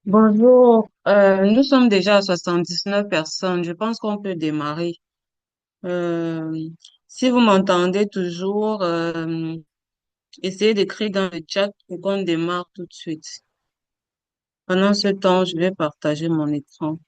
Bonjour, nous sommes déjà à 79 personnes. Je pense qu'on peut démarrer. Euh, Si vous m'entendez toujours, essayez d'écrire dans le chat pour qu'on démarre tout de suite. Pendant ce temps, je vais partager mon écran.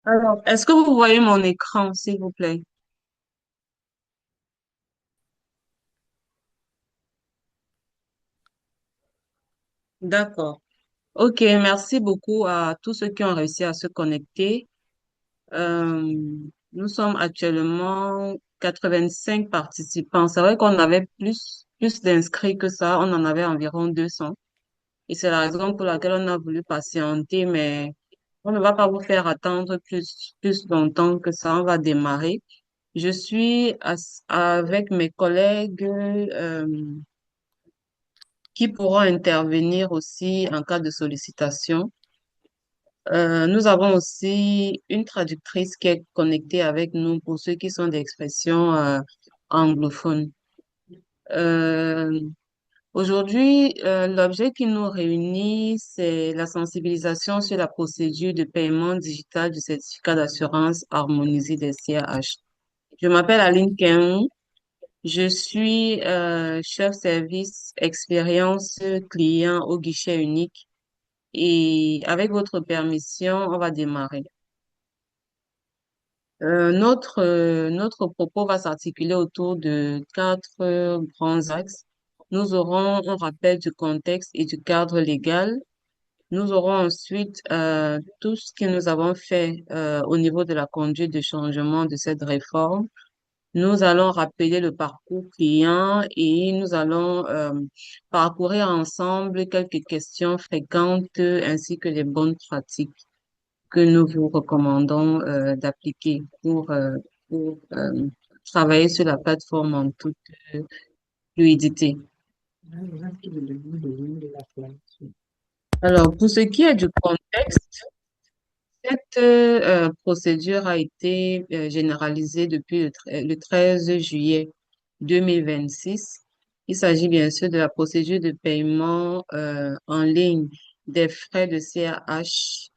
Alors, est-ce que vous voyez mon écran, s'il vous plaît? D'accord. Ok, merci beaucoup à tous ceux qui ont réussi à se connecter. Euh, Nous sommes actuellement 85 participants. C'est vrai qu'on avait plus d'inscrits que ça. On en avait environ 200. Et c'est la raison pour laquelle on a voulu patienter, mais on ne va pas vous faire attendre plus longtemps que ça. On va démarrer. Je suis avec mes collègues qui pourront intervenir aussi en cas de sollicitation. Nous avons aussi une traductrice qui est connectée avec nous pour ceux qui sont d'expression anglophone. Euh, Aujourd'hui, l'objet qui nous réunit, c'est la sensibilisation sur la procédure de paiement digital du certificat d'assurance harmonisé des CAH. Je m'appelle Aline Keun. Je suis chef service expérience client au guichet unique et avec votre permission, on va démarrer. Notre propos va s'articuler autour de quatre grands axes. Nous aurons un rappel du contexte et du cadre légal. Nous aurons ensuite tout ce que nous avons fait au niveau de la conduite de changement de cette réforme. Nous allons rappeler le parcours client et nous allons parcourir ensemble quelques questions fréquentes ainsi que les bonnes pratiques que nous vous recommandons d'appliquer pour travailler sur la plateforme en toute fluidité. Alors, pour ce qui est du contexte, cette procédure a été généralisée depuis le 13 juillet 2026. Il s'agit bien sûr de la procédure de paiement en ligne des frais de CAH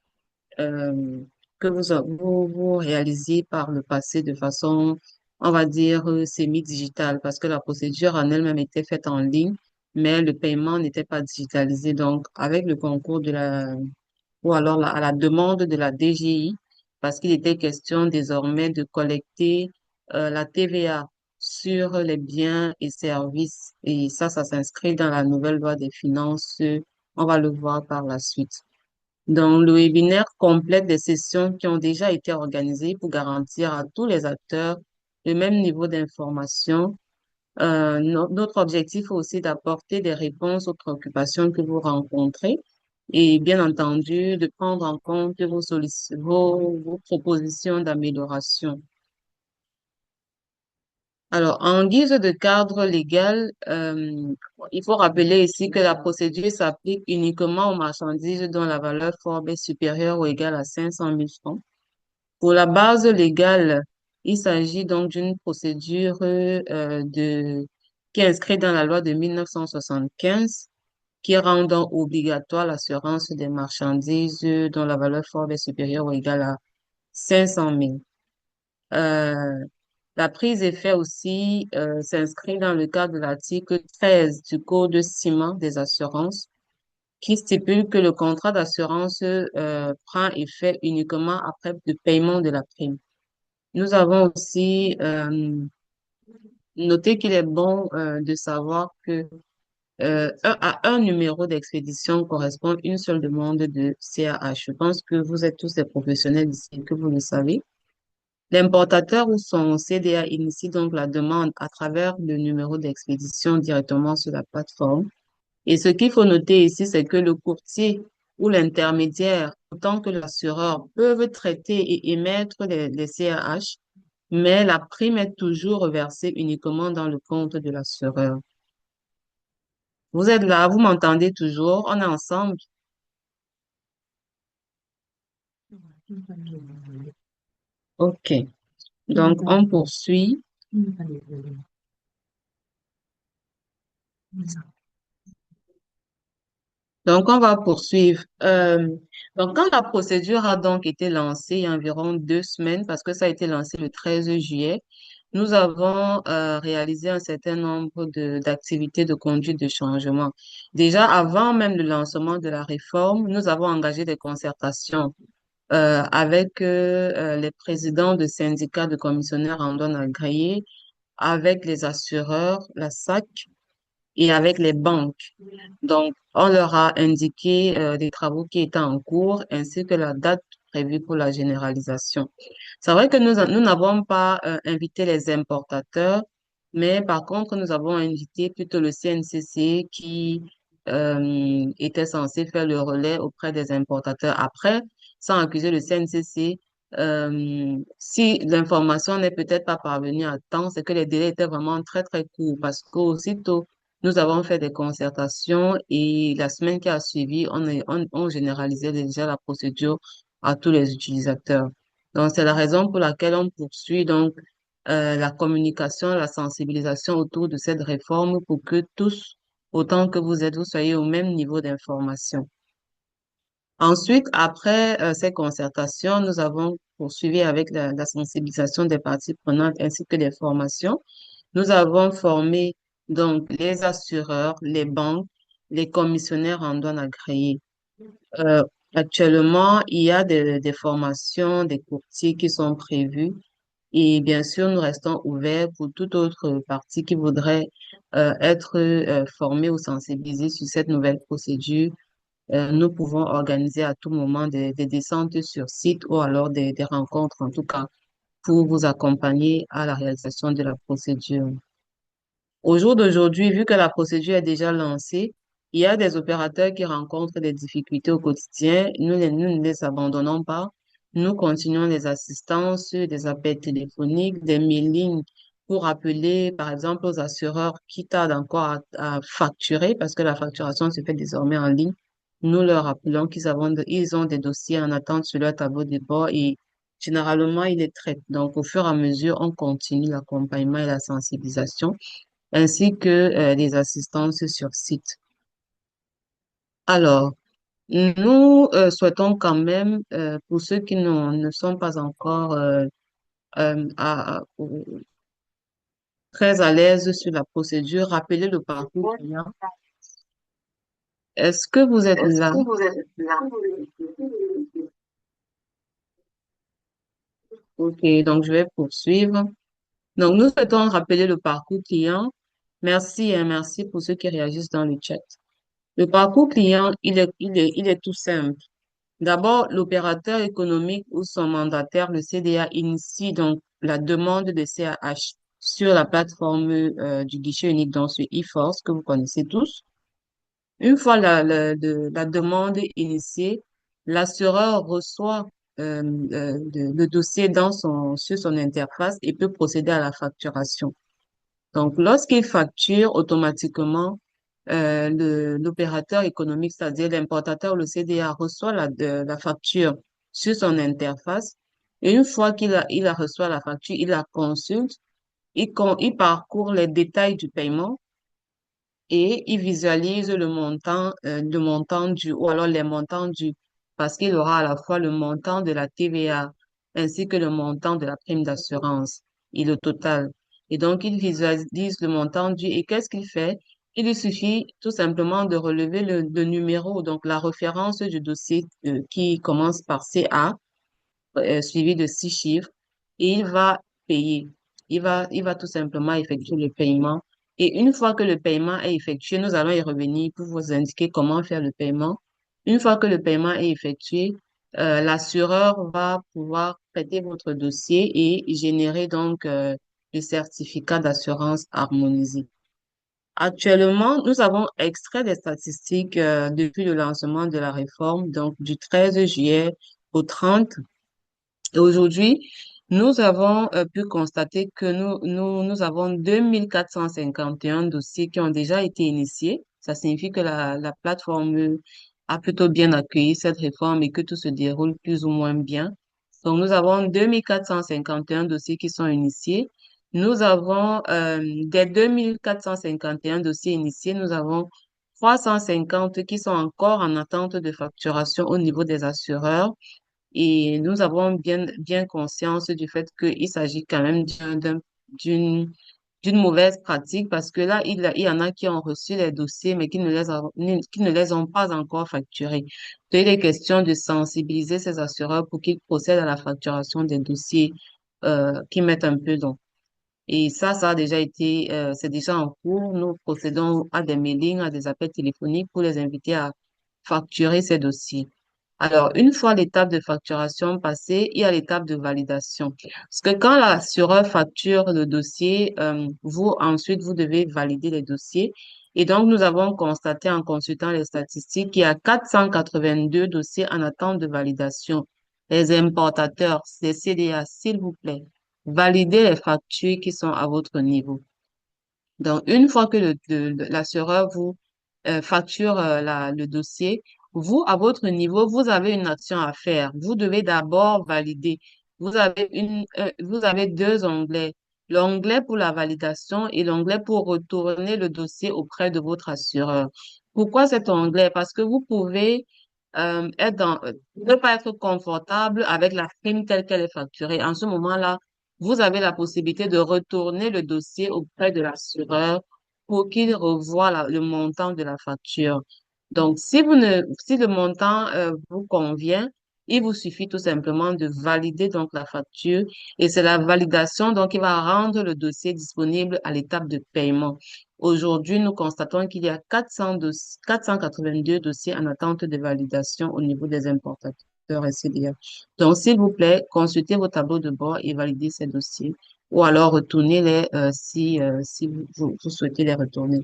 euh, que vous réalisiez par le passé de façon, on va dire, semi-digitale, parce que la procédure en elle-même était faite en ligne, mais le paiement n'était pas digitalisé. Donc, avec le concours de ou alors à la demande de la DGI, parce qu'il était question désormais de collecter la TVA sur les biens et services. Et ça s'inscrit dans la nouvelle loi des finances. On va le voir par la suite. Donc, le webinaire complète des sessions qui ont déjà été organisées pour garantir à tous les acteurs le même niveau d'information. Notre objectif est aussi d'apporter des réponses aux préoccupations que vous rencontrez et bien entendu de prendre en compte vos propositions d'amélioration. Alors, en guise de cadre légal, il faut rappeler ici que la procédure s'applique uniquement aux marchandises dont la valeur forbe est supérieure ou égale à 500 000 francs. Pour la base légale, il s'agit donc d'une procédure qui est inscrite dans la loi de 1975 qui rend donc obligatoire l'assurance des marchandises dont la valeur forbe est supérieure ou égale à 500 000. Euh, la prise d'effet aussi s'inscrit dans le cadre de l'article 13 du Code ciment des assurances qui stipule que le contrat d'assurance prend effet uniquement après le paiement de la prime. Nous avons aussi noté qu'il est bon de savoir que à un numéro d'expédition correspond une seule demande de CAH. Je pense que vous êtes tous des professionnels ici, que vous le savez. L'importateur ou son CDA initie donc la demande à travers le numéro d'expédition directement sur la plateforme. Et ce qu'il faut noter ici, c'est que le courtier ou l'intermédiaire, autant que l'assureur, peuvent traiter et émettre les CAH, mais la prime est toujours reversée uniquement dans le compte de l'assureur. Vous êtes là, vous m'entendez toujours, on est ensemble. OK. Donc, on poursuit. Donc, on va poursuivre. Donc, quand la procédure a donc été lancée il y a environ 2 semaines, parce que ça a été lancé le 13 juillet, nous avons réalisé un certain nombre d'activités de conduite de changement. Déjà, avant même le lancement de la réforme, nous avons engagé des concertations avec les présidents de syndicats de commissionnaires en douane agréés, avec les assureurs, la SAC, et avec les banques. Donc, on leur a indiqué des travaux qui étaient en cours ainsi que la date prévue pour la généralisation. C'est vrai que nous n'avons pas invité les importateurs, mais par contre, nous avons invité plutôt le CNCC qui était censé faire le relais auprès des importateurs. Après, sans accuser le CNCC, si l'information n'est peut-être pas parvenue à temps, c'est que les délais étaient vraiment très, très courts parce qu'aussitôt nous avons fait des concertations et la semaine qui a suivi, on généralisait déjà la procédure à tous les utilisateurs. Donc, c'est la raison pour laquelle on poursuit donc la communication, la sensibilisation autour de cette réforme pour que tous, autant que vous êtes, vous soyez au même niveau d'information. Ensuite, après ces concertations, nous avons poursuivi avec la sensibilisation des parties prenantes ainsi que des formations. Nous avons formé donc les assureurs, les banques, les commissionnaires en douane agréés. Euh, Actuellement, il y a des formations, des courtiers qui sont prévus et bien sûr, nous restons ouverts pour toute autre partie qui voudrait être formée ou sensibilisée sur cette nouvelle procédure. Nous pouvons organiser à tout moment des descentes sur site ou alors des rencontres, en tout cas, pour vous accompagner à la réalisation de la procédure. Au jour d'aujourd'hui, vu que la procédure est déjà lancée, il y a des opérateurs qui rencontrent des difficultés au quotidien. Nous ne les abandonnons pas. Nous continuons les assistances, des appels téléphoniques, des mailings pour appeler, par exemple, aux assureurs qui tardent encore à facturer parce que la facturation se fait désormais en ligne. Nous leur rappelons ils ont des dossiers en attente sur leur tableau de bord et généralement, ils les traitent. Donc, au fur et à mesure, on continue l'accompagnement et la sensibilisation ainsi que des assistances sur site. Alors, nous souhaitons quand même, pour ceux qui ne sont pas encore très à l'aise sur la procédure, rappeler le parcours client. Est-ce que vous êtes là? Ok, donc je vais poursuivre. Donc, nous souhaitons rappeler le parcours client. Merci et merci pour ceux qui réagissent dans le chat. Le parcours client, il est tout simple. D'abord, l'opérateur économique ou son mandataire, le CDA, initie donc la demande de CAH sur la plateforme du guichet unique dans ce e-force que vous connaissez tous. Une fois la demande initiée, l'assureur reçoit le dossier sur son interface et peut procéder à la facturation. Donc, lorsqu'il facture automatiquement, l'opérateur économique, c'est-à-dire l'importateur, le CDA, reçoit la facture sur son interface. Et une fois il a reçoit la facture, il la consulte, il parcourt les détails du paiement et il visualise le montant du, ou alors les montants du, parce qu'il aura à la fois le montant de la TVA, ainsi que le montant de la prime d'assurance et le total. Et donc, il visualise le montant dû. Et qu'est-ce qu'il fait? Il lui suffit tout simplement de relever le numéro, donc la référence du dossier qui commence par CA, suivi de 6 chiffres, et il va payer. Il va tout simplement effectuer le paiement. Et une fois que le paiement est effectué, nous allons y revenir pour vous indiquer comment faire le paiement. Une fois que le paiement est effectué, l'assureur va pouvoir traiter votre dossier et générer donc le certificat d'assurance harmonisé. Actuellement, nous avons extrait des statistiques depuis le lancement de la réforme, donc du 13 juillet au 30. Et aujourd'hui, nous avons pu constater que nous avons 2451 dossiers qui ont déjà été initiés. Ça signifie que la plateforme a plutôt bien accueilli cette réforme et que tout se déroule plus ou moins bien. Donc, nous avons 2451 dossiers qui sont initiés. Nous avons, des 2451 dossiers initiés, nous avons 350 qui sont encore en attente de facturation au niveau des assureurs. Et nous avons bien conscience du fait qu'il s'agit quand même d'une, d'une mauvaise pratique parce que là, il y en a qui ont reçu les dossiers, mais qui ne les ont pas encore facturés. Donc, il est question de sensibiliser ces assureurs pour qu'ils procèdent à la facturation des dossiers, qui mettent un peu long. Et ça a déjà été, c'est déjà en cours. Nous procédons à des mailings, à des appels téléphoniques pour les inviter à facturer ces dossiers. Alors, une fois l'étape de facturation passée, il y a l'étape de validation. Parce que quand l'assureur facture le dossier, ensuite, vous devez valider les dossiers. Et donc, nous avons constaté en consultant les statistiques qu'il y a 482 dossiers en attente de validation. Les importateurs, ces CDA, s'il vous plaît, validez les factures qui sont à votre niveau. Donc, une fois que l'assureur vous facture le dossier, vous, à votre niveau, vous avez une action à faire. Vous devez d'abord valider. Vous avez deux onglets. L'onglet pour la validation et l'onglet pour retourner le dossier auprès de votre assureur. Pourquoi cet onglet? Parce que vous pouvez ne pas être confortable avec la prime telle qu'elle est facturée. En ce moment-là, vous avez la possibilité de retourner le dossier auprès de l'assureur pour qu'il revoie le montant de la facture. Donc, si le montant vous convient, il vous suffit tout simplement de valider donc la facture et c'est la validation donc qui va rendre le dossier disponible à l'étape de paiement. Aujourd'hui, nous constatons qu'il y a 482 dossiers en attente de validation au niveau des importateurs SCDA. Donc, s'il vous plaît, consultez vos tableaux de bord et validez ces dossiers ou alors retournez-les si vous souhaitez les retourner.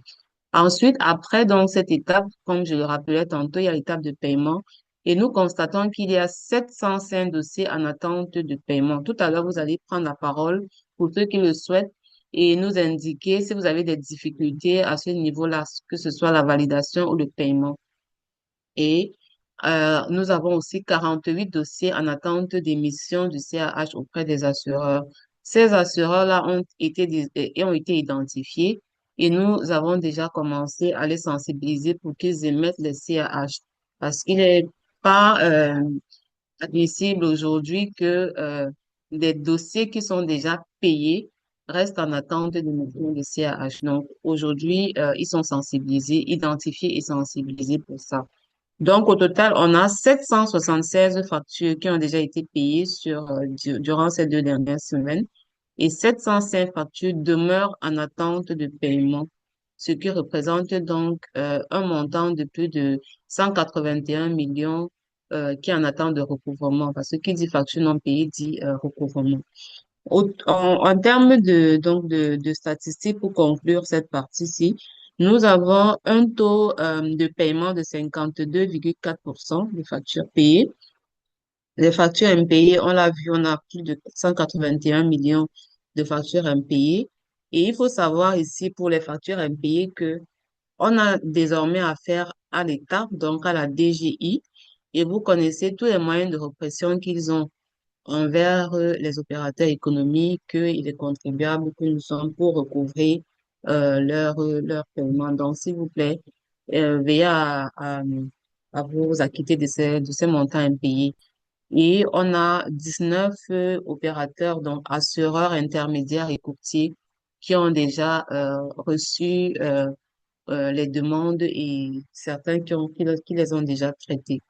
Ensuite, après donc cette étape, comme je le rappelais tantôt, il y a l'étape de paiement et nous constatons qu'il y a 705 dossiers en attente de paiement. Tout à l'heure, vous allez prendre la parole pour ceux qui le souhaitent et nous indiquer si vous avez des difficultés à ce niveau-là, que ce soit la validation ou le paiement. Et nous avons aussi 48 dossiers en attente d'émission du CAH auprès des assureurs. Ces assureurs-là ont été identifiés et nous avons déjà commencé à les sensibiliser pour qu'ils émettent les CAH parce qu'il n'est pas admissible aujourd'hui que des dossiers qui sont déjà payés restent en attente d'émission de CAH. Donc aujourd'hui, ils sont sensibilisés, identifiés et sensibilisés pour ça. Donc, au total, on a 776 factures qui ont déjà été payées durant ces 2 dernières semaines et 705 factures demeurent en attente de paiement, ce qui représente donc un montant de plus de 181 millions qui est en attente de recouvrement. Parce que qui dit facture non payée dit recouvrement. En termes de statistiques pour conclure cette partie-ci, nous avons un taux de paiement de 52,4% des factures payées. Les factures impayées, on l'a vu, on a plus de 181 millions de factures impayées. Et il faut savoir ici pour les factures impayées que on a désormais affaire à l'État, donc à la DGI, et vous connaissez tous les moyens de répression qu'ils ont envers les opérateurs économiques et les contribuables que nous sommes pour recouvrer leur paiement. Donc, s'il vous plaît, veillez à vous acquitter de ces montants impayés. Et on a 19 opérateurs, donc assureurs, intermédiaires et courtiers, qui ont déjà reçu les demandes et certains qui les ont déjà traitées.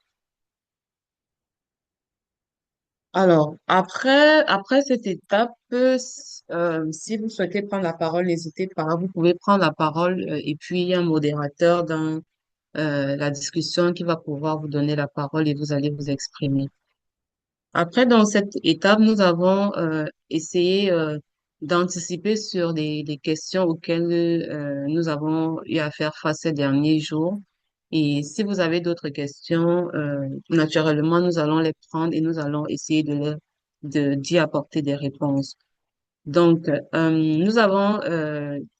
Alors, après cette étape, si vous souhaitez prendre la parole, n'hésitez pas, vous pouvez prendre la parole et puis il y a un modérateur dans la discussion qui va pouvoir vous donner la parole et vous allez vous exprimer. Après, dans cette étape, nous avons essayé d'anticiper sur des questions auxquelles nous avons eu à faire face ces derniers jours. Et si vous avez d'autres questions, naturellement, nous allons les prendre et nous allons essayer d'y apporter des réponses. Donc, nous avons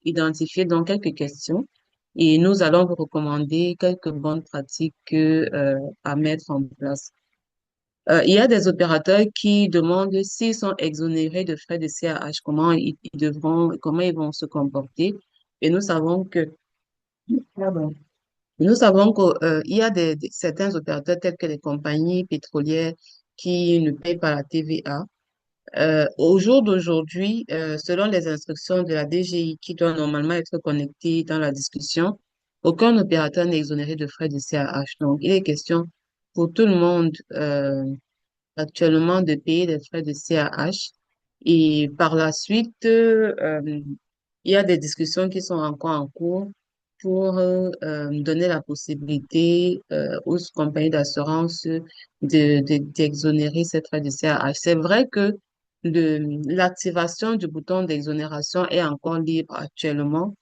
identifié donc quelques questions et nous allons vous recommander quelques bonnes pratiques à mettre en place. Il y a des opérateurs qui demandent s'ils sont exonérés de frais de CAH, comment ils vont se comporter. Et nous savons pardon. Nous savons qu'il y a certains opérateurs tels que les compagnies pétrolières qui ne payent pas la TVA. Au jour d'aujourd'hui, selon les instructions de la DGI qui doit normalement être connectée dans la discussion, aucun opérateur n'est exonéré de frais de CAH. Donc, il est question pour tout le monde, actuellement de payer des frais de CAH. Et par la suite, il y a des discussions qui sont encore en cours pour donner la possibilité aux compagnies d'assurance d'exonérer ces frais de CAH. C'est vrai que l'activation du bouton d'exonération est encore libre actuellement,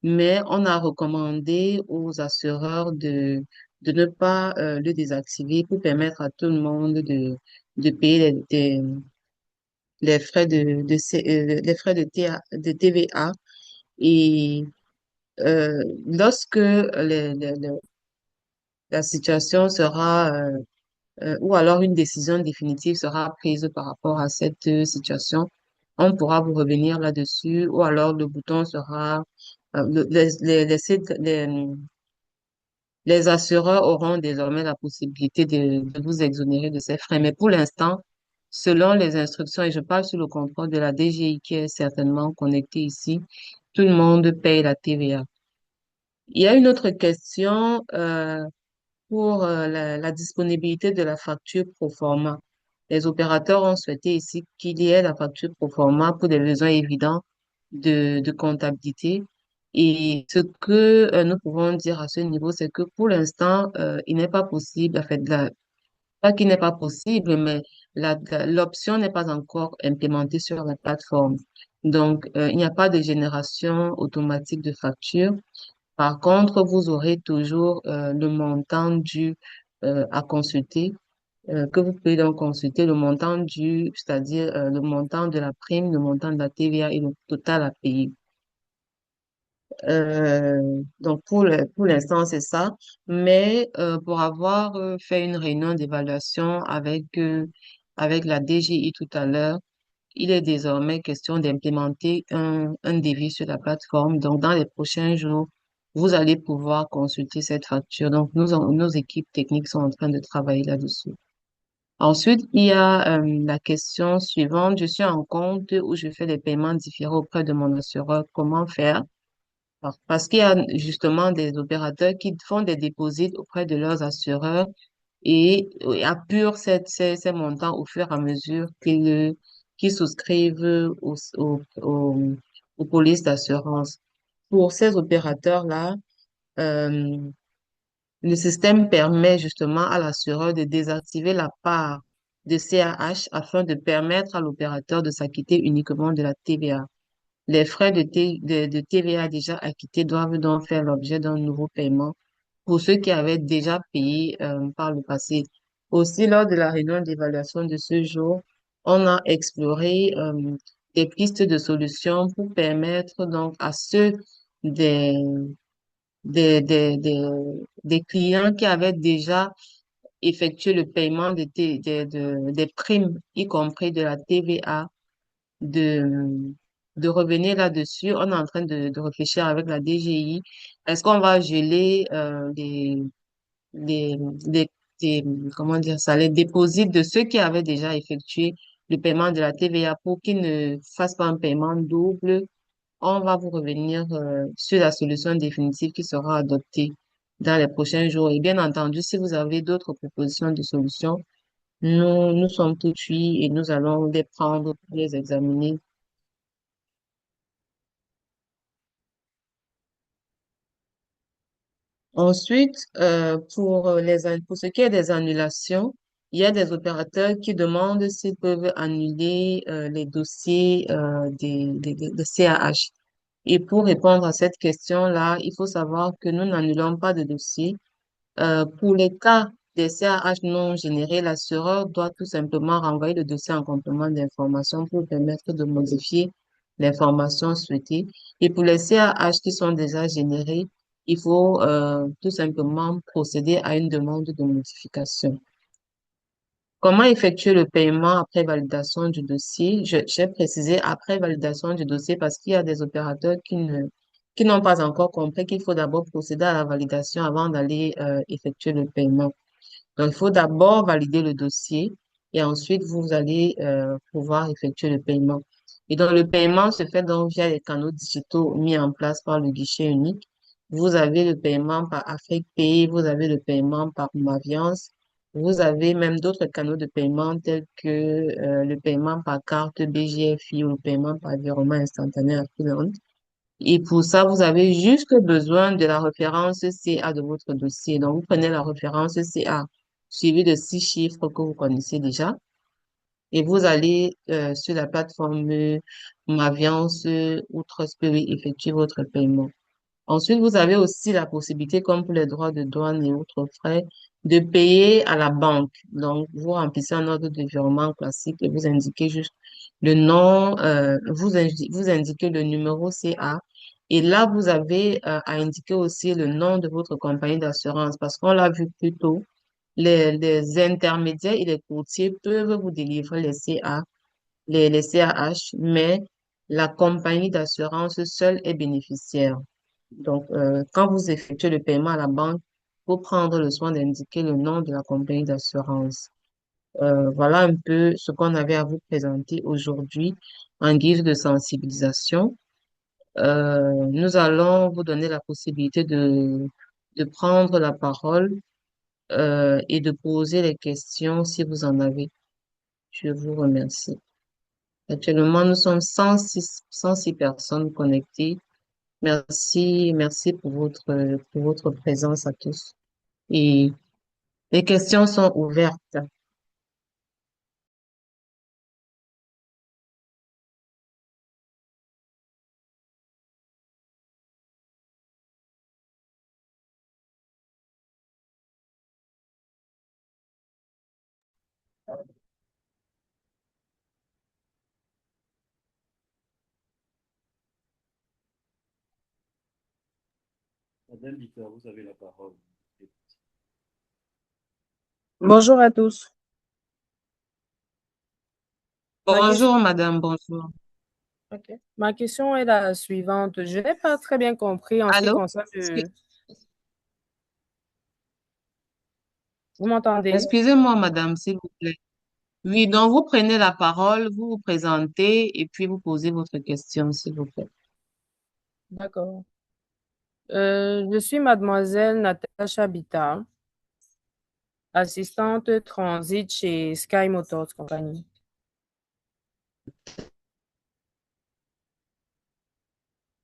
mais on a recommandé aux assureurs de ne pas le désactiver pour permettre à tout le monde de payer les frais les frais de TVA. Et lorsque la situation sera, ou alors une décision définitive sera prise par rapport à cette situation, on pourra vous revenir là-dessus, ou alors le bouton sera, les assureurs auront désormais la possibilité de vous exonérer de ces frais. Mais pour l'instant, selon les instructions, et je parle sous le contrôle de la DGI qui est certainement connectée ici, tout le monde paye la TVA. Il y a une autre question pour la disponibilité de la facture pro forma. Les opérateurs ont souhaité ici qu'il y ait la facture pro forma pour des besoins évidents de comptabilité. Et ce que nous pouvons dire à ce niveau, c'est que pour l'instant, il n'est pas possible, en fait, pas qu'il n'est pas possible, mais l'option n'est pas encore implémentée sur la plateforme. Donc, il n'y a pas de génération automatique de facture. Par contre, vous aurez toujours le montant dû à consulter, que vous pouvez donc consulter le montant dû, c'est-à-dire le montant de la prime, le montant de la TVA et le total à payer. Donc pour l'instant c'est ça, mais pour avoir fait une réunion d'évaluation avec la DGI tout à l'heure, il est désormais question d'implémenter un devis sur la plateforme. Donc dans les prochains jours, vous allez pouvoir consulter cette facture. Donc nos équipes techniques sont en train de travailler là-dessus. Ensuite, il y a la question suivante. Je suis en compte où je fais des paiements différés auprès de mon assureur. Comment faire? Parce qu'il y a justement des opérateurs qui font des dépôts auprès de leurs assureurs et apurent ces montants au fur et à mesure qu'ils souscrivent aux polices d'assurance. Pour ces opérateurs-là, euh, le système permet justement à l'assureur de désactiver la part de CAH afin de permettre à l'opérateur de s'acquitter uniquement de la TVA. Les frais de TVA déjà acquittés doivent donc faire l'objet d'un nouveau paiement pour ceux qui avaient déjà payé par le passé. Aussi, lors de la réunion d'évaluation de ce jour, on a exploré des pistes de solutions pour permettre donc à ceux des, des clients qui avaient déjà effectué le paiement des primes, y compris de la TVA, de, de revenir là-dessus. On est en train de réfléchir avec la DGI. Est-ce qu'on va geler les, les, comment dire ça, les déposits de ceux qui avaient déjà effectué le paiement de la TVA pour qu'ils ne fassent pas un paiement double. On va vous revenir sur la solution définitive qui sera adoptée dans les prochains jours. Et bien entendu, si vous avez d'autres propositions de solutions, nous sommes tout oui et nous allons les prendre pour les examiner. Ensuite, pour ce qui est des annulations, il y a des opérateurs qui demandent s'ils peuvent annuler les dossiers des CAH. Et pour répondre à cette question-là, il faut savoir que nous n'annulons pas de dossier. Pour les cas des CAH non générés, l'assureur doit tout simplement renvoyer le dossier en complément d'information pour permettre de modifier l'information souhaitée. Et pour les CAH qui sont déjà générés, il faut tout simplement procéder à une demande de modification. Comment effectuer le paiement après validation du dossier? J'ai précisé après validation du dossier parce qu'il y a des opérateurs qui n'ont pas encore compris qu'il faut d'abord procéder à la validation avant d'aller effectuer le paiement. Donc, il faut d'abord valider le dossier et ensuite vous allez pouvoir effectuer le paiement. Et donc, le paiement se fait donc via les canaux digitaux mis en place par le guichet unique. Vous avez le paiement par Afrique Pay, vous avez le paiement par Maviance, vous avez même d'autres canaux de paiement tels que le paiement par carte BGFI ou le paiement par virement instantané à Freeland. Et pour ça, vous avez juste besoin de la référence CA de votre dossier. Donc, vous prenez la référence CA suivie de 6 chiffres que vous connaissez déjà et vous allez sur la plateforme Maviance ou Trustpay effectuer votre paiement. Ensuite, vous avez aussi la possibilité, comme pour les droits de douane et autres frais, de payer à la banque. Donc, vous remplissez un ordre de virement classique et vous indiquez juste le nom, vous indiquez le numéro CA. Et là, vous avez à indiquer aussi le nom de votre compagnie d'assurance parce qu'on l'a vu plus tôt, les intermédiaires et les courtiers peuvent vous délivrer les CA, les CAH, mais la compagnie d'assurance seule est bénéficiaire. Donc, quand vous effectuez le paiement à la banque, faut prendre le soin d'indiquer le nom de la compagnie d'assurance. Voilà un peu ce qu'on avait à vous présenter aujourd'hui en guise de sensibilisation. Nous allons vous donner la possibilité de prendre la parole et de poser les questions si vous en avez. Je vous remercie. Actuellement, nous sommes 106 personnes connectées. Merci pour votre présence à tous. Et les questions sont ouvertes. Bonjour à tous. Ma question, Bonjour, madame, bonjour. ok. Ma question est la suivante. Je n'ai pas très bien compris en ce qui Allô? concerne le... Vous m'entendez? Excusez-moi, madame, s'il vous plaît. Oui, donc vous prenez la parole, vous vous présentez et puis vous posez votre question, s'il vous plaît. D'accord. Je suis mademoiselle Natacha Bita, assistante transit chez Sky Motors Company.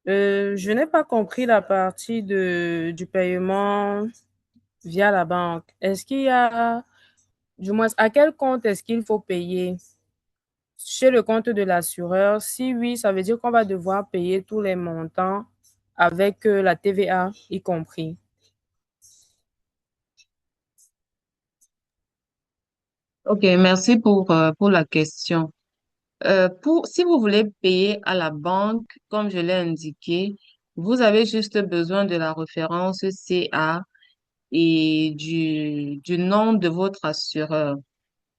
Je n'ai pas compris la partie du paiement via la banque. Est-ce qu'il y a, du moins, à quel compte est-ce qu'il faut payer? Chez le compte de l'assureur, si oui, ça veut dire qu'on va devoir payer tous les montants avec la TVA y compris. OK, merci pour la question. Si vous voulez payer à la banque, comme je l'ai indiqué, vous avez juste besoin de la référence CA et du nom de votre assureur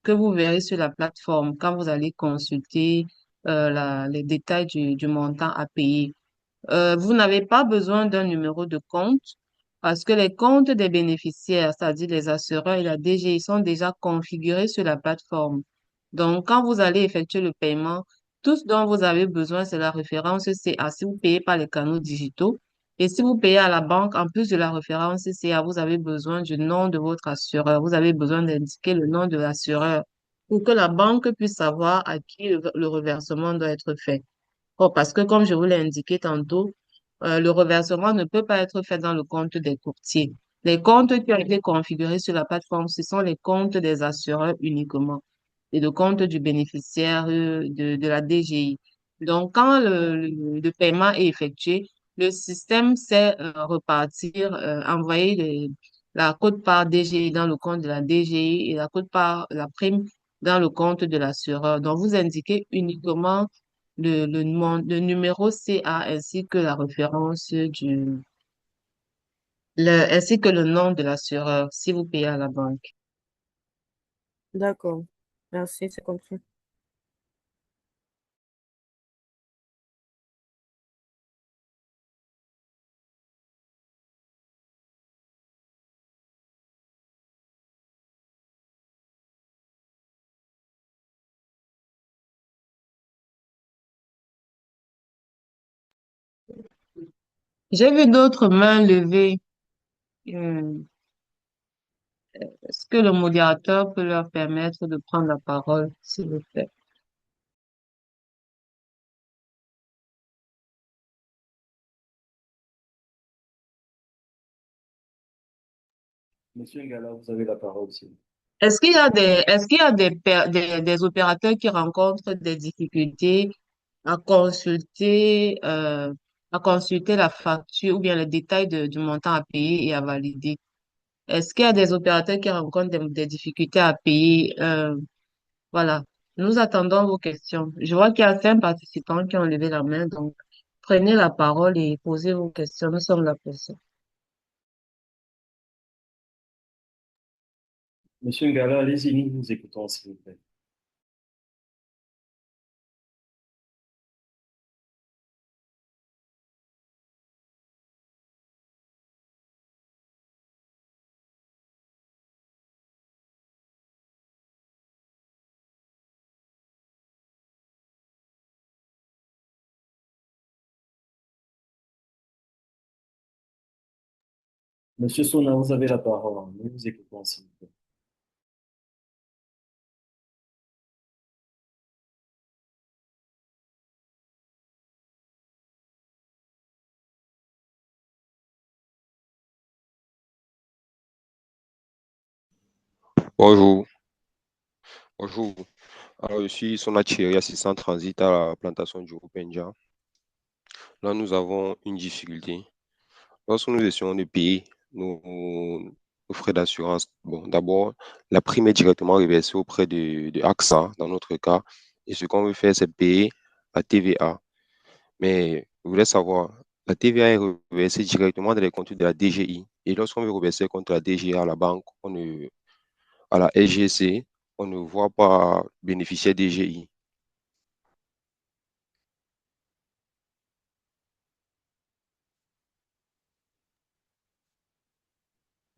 que vous verrez sur la plateforme quand vous allez consulter les détails du montant à payer. Vous n'avez pas besoin d'un numéro de compte parce que les comptes des bénéficiaires, c'est-à-dire les assureurs et la DGI, sont déjà configurés sur la plateforme. Donc, quand vous allez effectuer le paiement, tout ce dont vous avez besoin, c'est la référence CA si vous payez par les canaux digitaux. Et si vous payez à la banque, en plus de la référence CA, vous avez besoin du nom de votre assureur. Vous avez besoin d'indiquer le nom de l'assureur pour que la banque puisse savoir à qui le reversement doit être fait. Oh, parce que comme je vous l'ai indiqué tantôt, le reversement ne peut pas être fait dans le compte des courtiers. Les comptes qui ont été configurés sur la plateforme, ce sont les comptes des assureurs uniquement et le compte du bénéficiaire de la DGI. Donc, quand le paiement est effectué, le système sait repartir, envoyer la quote-part DGI dans le compte de la DGI et la quote-part, la prime dans le compte de l'assureur. Donc, vous indiquez uniquement le numéro CA ainsi que la référence ainsi que le nom de l'assureur si vous payez à la banque. D'accord. Merci, c'est compris. J'ai vu d'autres mains levées. Est-ce que le modérateur peut leur permettre de prendre la parole, s'il vous plaît? Monsieur Ngala, vous avez la parole aussi. Est-ce qu'il y a des opérateurs qui rencontrent des difficultés à à consulter la facture ou bien le détail du montant à payer et à valider? Est-ce qu'il y a des opérateurs qui rencontrent des difficultés à payer? Voilà. Nous attendons vos questions. Je vois qu'il y a 5 participants qui ont levé la main, donc prenez la parole et posez vos questions. Nous sommes là pour ça. Monsieur Ngala, allez-y, nous vous écoutons, s'il vous plaît. Monsieur Sona, vous avez la parole. Nous vous écoutons, s'il vous plaît. Bonjour, bonjour. Alors, je suis Sonachiri, assistant transit à la plantation du Rupenja. Là, nous avons une difficulté. Lorsque nous essayons de payer nos frais d'assurance, bon, d'abord, la prime est directement reversée auprès de AXA, dans notre cas. Et ce qu'on veut faire, c'est payer la TVA. Mais je voulais savoir, la TVA est reversée directement dans les comptes de la DGI. Et lorsqu'on veut reverser contre la DGI à la banque, à la SGC, on ne voit pas bénéficiaire DGI.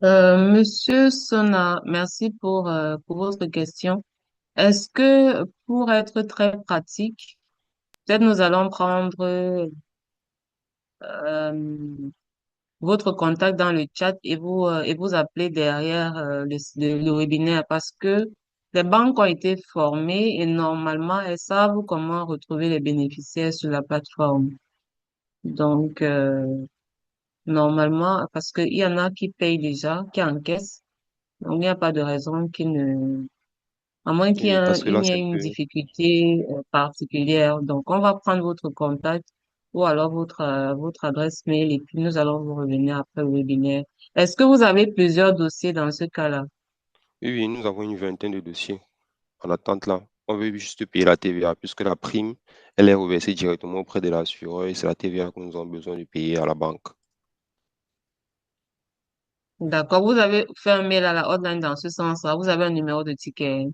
Monsieur Sona, merci pour votre question. Est-ce que pour être très pratique, peut-être nous allons prendre votre contact dans le chat et vous appeler derrière le webinaire parce que les banques ont été formées et normalement elles savent comment retrouver les bénéficiaires sur la plateforme. Donc, normalement, parce qu'il y en a qui payent déjà, qui encaissent, donc il n'y a pas de raison qu'ils ne à moins Oui, parce que il là, n'y ait c'est un une peu... difficulté particulière. Donc, on va prendre votre contact ou alors votre adresse mail et puis nous allons vous revenir après le webinaire. Est-ce que vous avez plusieurs dossiers dans ce cas-là? Oui, oui, nous avons une vingtaine de dossiers en attente là. On veut juste payer la TVA puisque la prime, elle est reversée directement auprès de l'assureur et c'est la TVA que nous avons besoin de payer à la banque. D'accord. Vous avez fait un mail à la hotline dans ce sens-là. Vous avez un numéro de ticket.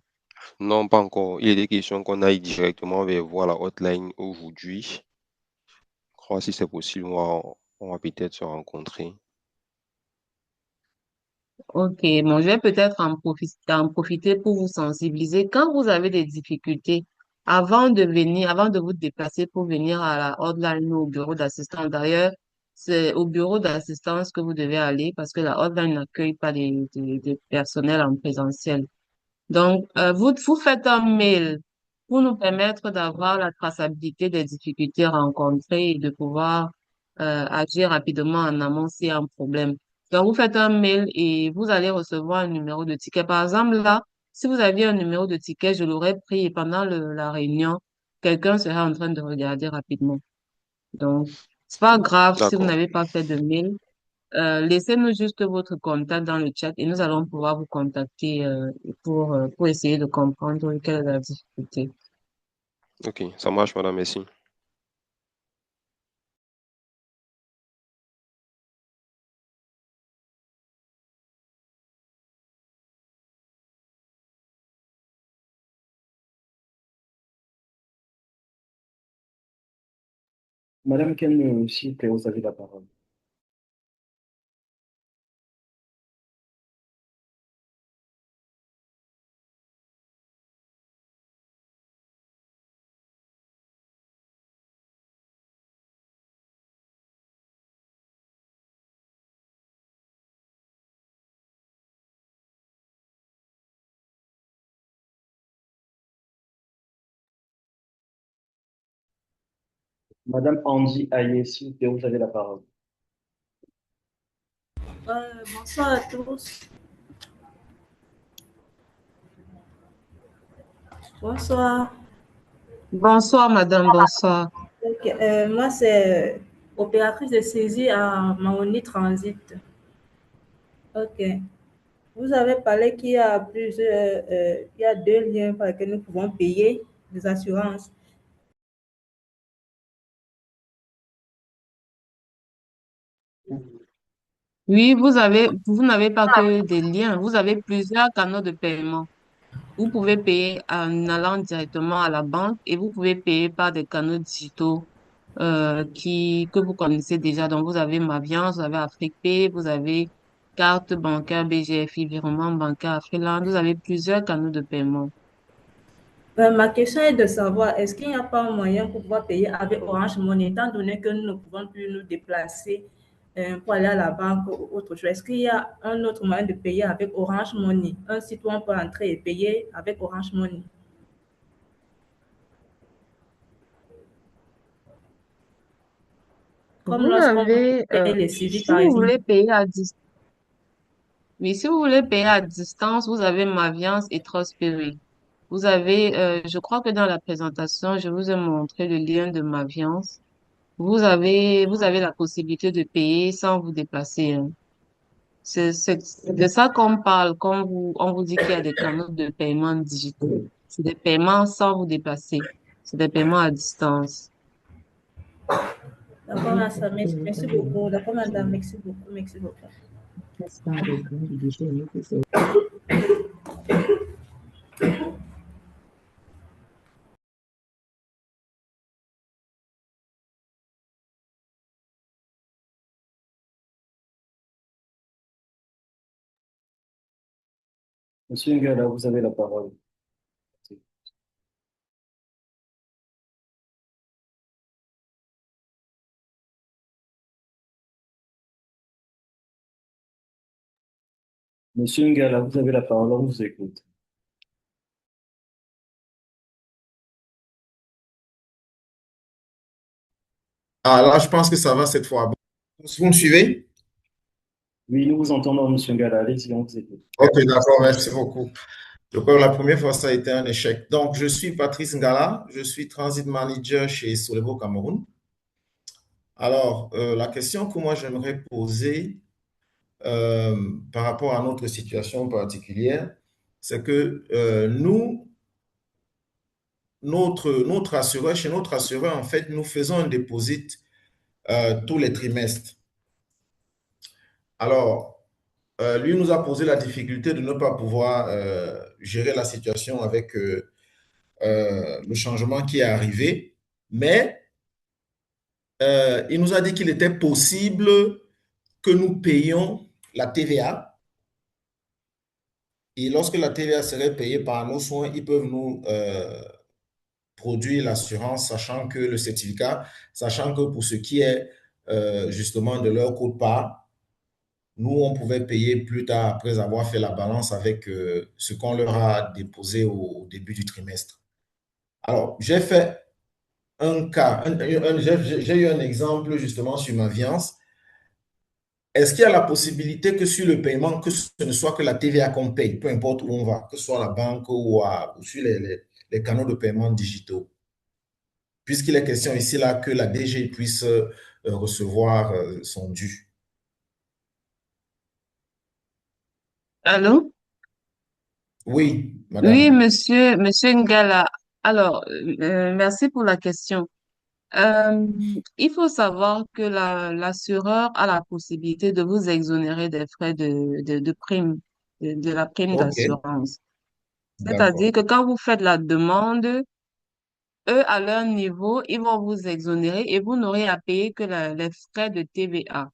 Non, pas encore. Il est des questions qu'on aille directement vers voir la hotline aujourd'hui. Je crois si c'est possible, on va peut-être se rencontrer. Ok, bon, je vais peut-être en profiter pour vous sensibiliser. Quand vous avez des difficultés, avant de vous déplacer pour venir à la hotline ou au bureau d'assistance, d'ailleurs, c'est au bureau d'assistance que vous devez aller parce que la hotline n'accueille pas des personnels en présentiel. Donc, vous faites un mail pour nous permettre d'avoir la traçabilité des difficultés rencontrées et de pouvoir agir rapidement en amont s'il y a un problème. Donc, vous faites un mail et vous allez recevoir un numéro de ticket. Par exemple, là, si vous aviez un numéro de ticket, je l'aurais pris et pendant la réunion, quelqu'un serait en train de regarder rapidement. Donc, c'est pas grave si vous D'accord. n'avez pas fait de mail. Laissez-nous juste votre contact dans le chat et nous allons pouvoir vous contacter pour essayer de comprendre quelle est la difficulté. Ok, ça marche, madame, merci. Madame Ken, s'il vous plaît, vous avez la parole. Madame Andy Aye, s'il vous plaît, vous avez la parole. Bonsoir à tous. Bonsoir. Bonsoir, madame, bonsoir. Ok, moi, c'est opératrice de saisie à Maoni Transit. Ok. Vous avez parlé qu'il y a il y a deux liens par lesquels nous pouvons payer des assurances. Oui, vous n'avez pas que des liens, vous avez plusieurs canaux de paiement. Vous pouvez payer en allant directement à la banque et vous pouvez payer par des canaux digitaux que vous connaissez déjà. Donc, vous avez Maviance, vous avez AfriCPay, vous avez carte bancaire BGFI, virement bancaire Afriland. Vous avez plusieurs canaux de paiement. Ma question est de savoir, est-ce qu'il n'y a pas un moyen pour pouvoir payer avec Orange Money, étant donné que nous ne pouvons plus nous déplacer pour aller à la banque ou autre chose? Est-ce qu'il y a un autre moyen de payer avec Orange Money, un site où on peut entrer et payer avec Orange Money? Comme Vous lorsqu'on avez, paye les suivis, si par vous exemple. voulez payer à distance, oui, si vous voulez payer à distance, vous avez Maviance et Trustpay. Vous avez, je crois que dans la présentation, je vous ai montré le lien de Maviance. Vous avez la possibilité de payer sans vous déplacer, hein. C'est de ça qu'on parle quand on vous dit qu'il y a des canaux de paiement digitaux. C'est des paiements sans vous déplacer. C'est des paiements à distance. D'accord, merci beaucoup. D'accord, madame, merci beaucoup, merci beaucoup. Monsieur Ngala, vous avez la parole. Monsieur Ngala, vous avez la parole, on vous écoute. Ah, là, je pense que ça va cette fois. Bon, vous me suivez? Oui, nous vous entendons, monsieur Ngala, allez-y, on vous écoute. Ok, d'accord, merci beaucoup. Je crois que la première fois, ça a été un échec. Donc, je suis Patrice Ngala, je suis Transit Manager chez Solevo Cameroun. Alors, la question que moi j'aimerais poser par rapport à notre situation particulière, c'est que notre assureur, chez notre assureur, en fait, nous faisons un dépôt tous les trimestres. Alors, lui nous a posé la difficulté de ne pas pouvoir gérer la situation avec le changement qui est arrivé, mais il nous a dit qu'il était possible que nous payions la TVA Et lorsque la TVA serait payée par nos soins, ils peuvent nous produire l'assurance, sachant que le certificat, sachant que pour ce qui est justement de leur quote-part, nous, on pouvait payer plus tard après avoir fait la balance avec ce qu'on leur a déposé au début du trimestre. Alors, j'ai fait un cas, j'ai eu un exemple justement sur ma viande. Est-ce qu'il y a la possibilité que sur le paiement, que ce ne soit que la TVA qu'on paye, peu importe où on va, que ce soit à la banque ou sur les canaux de paiement digitaux, puisqu'il est question ici là que la DG puisse recevoir son dû. Allô? Oui, Oui, madame. monsieur Ngala. Alors, merci pour la question. Euh, il faut savoir que l'assureur a la possibilité de vous exonérer des frais de prime, de la prime OK, d'assurance. C'est-à-dire d'accord. que quand vous faites la demande, eux, à leur niveau, ils vont vous exonérer et vous n'aurez à payer que les frais de TVA.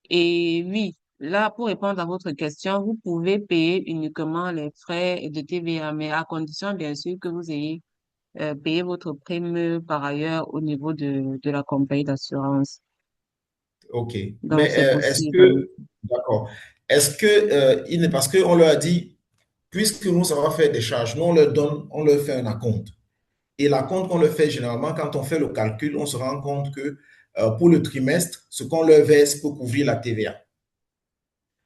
Et oui, là, pour répondre à votre question, vous pouvez payer uniquement les frais de TVA, mais à condition, bien sûr, que vous ayez payé votre prime par ailleurs au niveau de la compagnie d'assurance. OK. Mais Donc, c'est est-ce possible. que, d'accord, est-ce que, il n'est parce qu'on leur a dit, puisque nous, ça va faire des charges, nous, on leur donne, on leur fait un acompte. Et l'acompte qu'on leur fait généralement, quand on fait le calcul, on se rend compte que pour le trimestre, ce qu'on leur verse peut couvrir la TVA.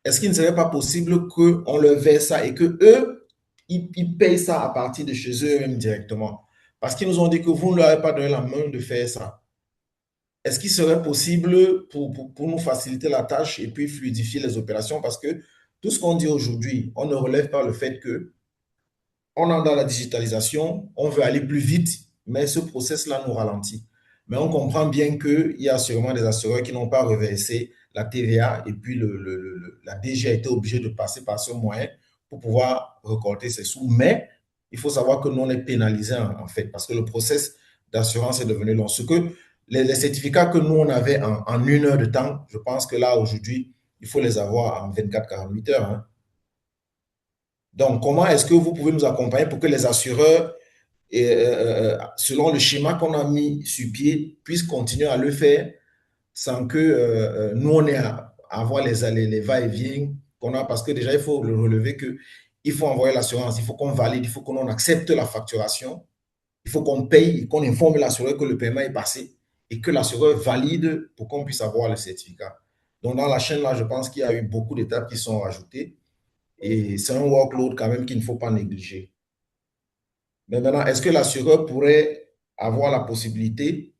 Est-ce qu'il ne serait pas possible qu'on leur verse ça et que eux, ils payent ça à partir de chez eux-mêmes directement? Parce qu'ils nous ont dit que vous ne leur avez pas donné la main de faire ça. Est-ce qu'il serait possible pour nous faciliter la tâche et puis fluidifier les opérations? Parce que tout ce qu'on dit aujourd'hui, on ne relève pas le fait que on est dans la digitalisation, on veut aller plus vite, mais ce process-là nous ralentit. Mais on comprend bien qu'il y a sûrement des assureurs qui n'ont pas reversé la TVA et puis la DG a été obligée de passer par ce moyen pour pouvoir récolter ses sous. Mais il faut savoir que nous, on est pénalisés en fait parce que le process d'assurance est devenu long. Ce que les certificats que nous, on avait en 1 heure de temps, je pense que là, aujourd'hui, il faut les avoir en 24-48 heures. Hein. Donc, comment est-ce que vous pouvez nous accompagner pour que les assureurs, selon le schéma qu'on a mis sur pied, puissent continuer à le faire sans que nous, on ait à avoir les va-et-vient qu'on a? Parce que déjà, il faut le relever que il faut envoyer l'assurance, il faut qu'on valide, il faut qu'on accepte la facturation, il faut qu'on paye, qu'on informe l'assureur que le paiement est passé et que l'assureur valide pour qu'on puisse avoir le certificat. Donc, dans la chaîne, là, je pense qu'il y a eu beaucoup d'étapes qui sont ajoutées. Et c'est un workload quand même qu'il ne faut pas négliger. Mais maintenant, est-ce que l'assureur pourrait avoir la possibilité,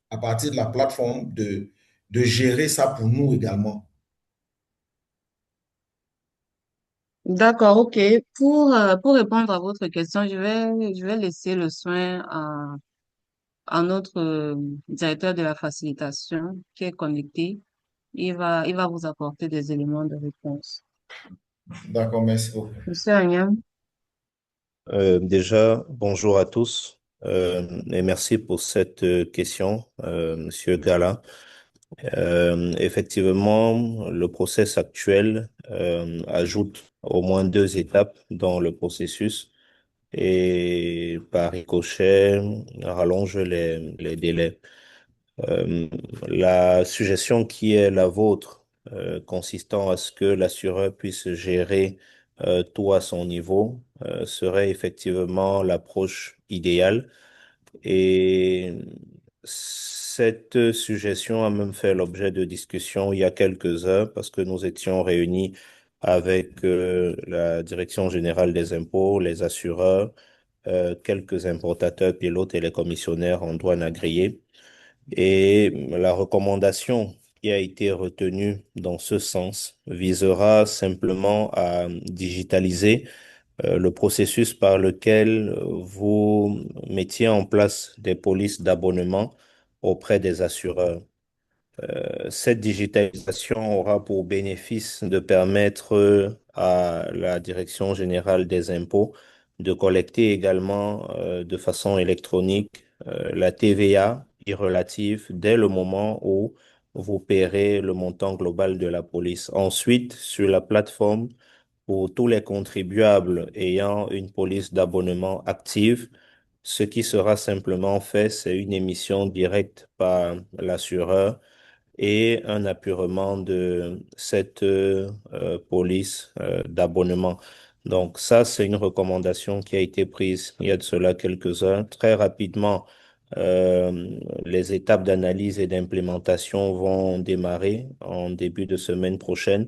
à partir de la plateforme, de gérer ça pour nous également? D'accord, ok. Pour répondre à votre question, je vais laisser le soin à notre directeur de la facilitation qui est connecté. Il va vous apporter des éléments de réponse. D'accord, merci beaucoup. Monsieur Agnam? Déjà, bonjour à tous et merci pour cette question, Monsieur Gala. Effectivement, le process actuel ajoute au moins 2 étapes dans le processus et par ricochet rallonge les délais. Euh, la suggestion qui est la vôtre, consistant à ce que l'assureur puisse gérer tout à son niveau, serait effectivement l'approche idéale. Et cette suggestion a même fait l'objet de discussions il y a quelques heures parce que nous étions réunis avec la Direction générale des impôts, les assureurs, quelques importateurs, pilotes et les commissionnaires en douane agréés. Et la recommandation qui a été retenue dans ce sens visera simplement à digitaliser le processus par lequel vous mettiez en place des polices d'abonnement auprès des assureurs. Cette digitalisation aura pour bénéfice de permettre à la Direction générale des impôts de collecter également de façon électronique la TVA relative dès le moment où vous paierez le montant global de la police. Ensuite, sur la plateforme, pour tous les contribuables ayant une police d'abonnement active. Ce qui sera simplement fait, c'est une émission directe par l'assureur et un apurement de cette police d'abonnement. Donc ça, c'est une recommandation qui a été prise il y a de cela quelques heures. Très rapidement, les étapes d'analyse et d'implémentation vont démarrer en début de semaine prochaine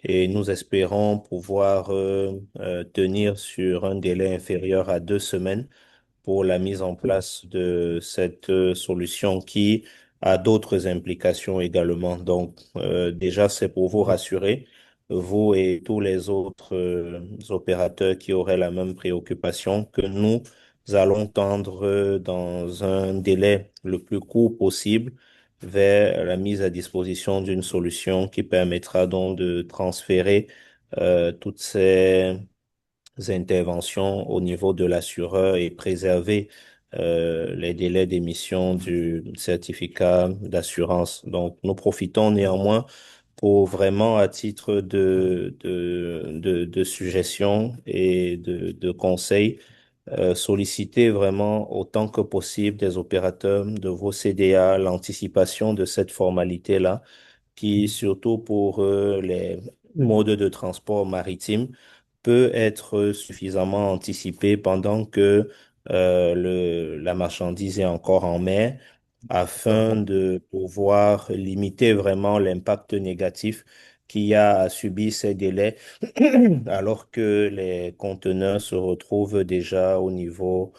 et nous espérons pouvoir tenir sur un délai inférieur à 2 semaines pour la mise en place de cette solution qui a d'autres implications également. Donc, déjà, c'est pour vous rassurer, vous et tous les autres opérateurs qui auraient la même préoccupation, que nous allons tendre dans un délai le plus court possible vers la mise à disposition d'une solution qui permettra donc de transférer toutes ces interventions au niveau de l'assureur et préserver les délais d'émission du certificat d'assurance. Donc, nous profitons néanmoins pour vraiment, à titre de suggestion et de conseils, solliciter vraiment autant que possible des opérateurs de vos CDA l'anticipation de cette formalité-là qui, surtout pour les modes de transport maritime, peut être suffisamment anticipé pendant que la marchandise est encore en mer afin D'accord. de pouvoir limiter vraiment l'impact négatif qu'il y a à subir ces délais alors que les conteneurs se retrouvent déjà au niveau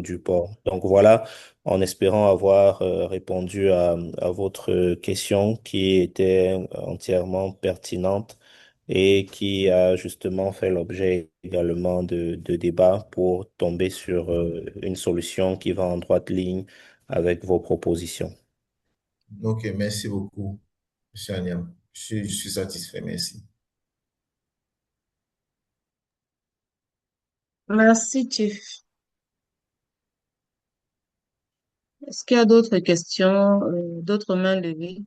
du port. Donc voilà, en espérant avoir répondu à votre question qui était entièrement pertinente et qui a justement fait l'objet également de débats pour tomber sur une solution qui va en droite ligne avec vos propositions. Ok, merci beaucoup, monsieur Agnam. Je suis satisfait, merci. Merci, Chief. Est-ce qu'il y a d'autres questions, d'autres mains levées?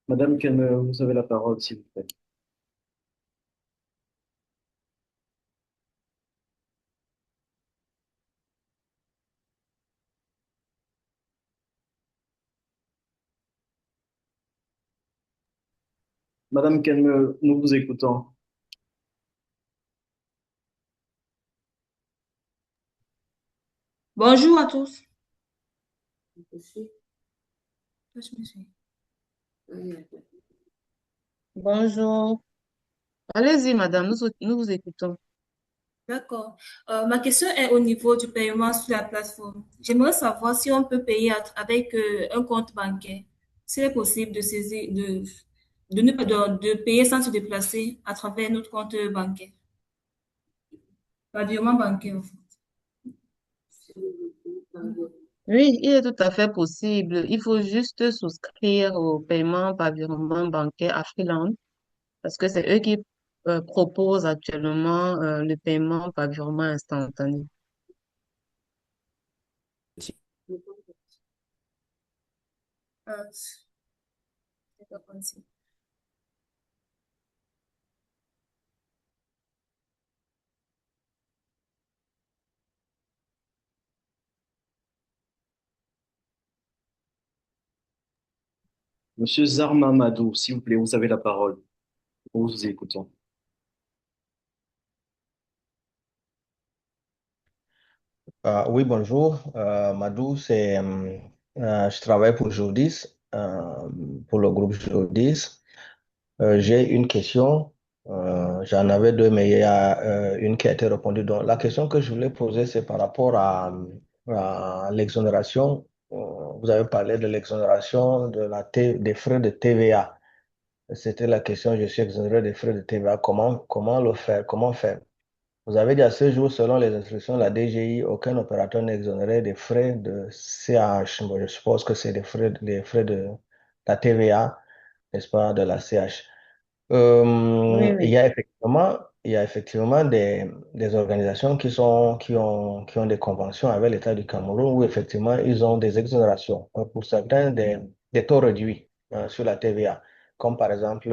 Madame Kenmer, vous avez la parole, s'il vous plaît. Madame Kenmer, nous vous écoutons. Bonjour à tous. Bonjour. Allez-y, madame, nous vous écoutons. D'accord. Ma question est au niveau du paiement sur la plateforme. J'aimerais savoir si on peut payer avec un compte bancaire. S'il est possible de saisir, de, ne pas- de payer sans se déplacer à travers notre compte bancaire. Par virement bancaire, en fait. Oui, il est tout à fait possible. Il faut juste souscrire au paiement par virement bancaire à Freeland parce que c'est eux qui proposent actuellement le paiement par virement instantané. C'est pas possible. Monsieur Zarma Madou, s'il vous plaît, vous avez la parole. Nous vous écoutons. Oui, bonjour. Madou, je travaille pour Jodis, pour le groupe Jodis. J'ai une question. J'en avais deux, mais il y a une qui a été répondue. Donc, la question que je voulais poser, c'est par rapport à l'exonération. Vous avez parlé de l'exonération des frais de TVA. C'était la question, je suis exonéré des frais de TVA. Comment le faire? Comment faire? Vous avez dit à ce jour, selon les instructions de la DGI, aucun opérateur n'est exonéré des frais de CH. Bon, je suppose que c'est les frais de la TVA, n'est-ce pas, de la CH. Oui, Il oui. y a effectivement, il y a effectivement des organisations qui ont des conventions avec l'État du Cameroun où effectivement ils ont des exonérations, pour certains des taux réduits sur la TVA, comme par exemple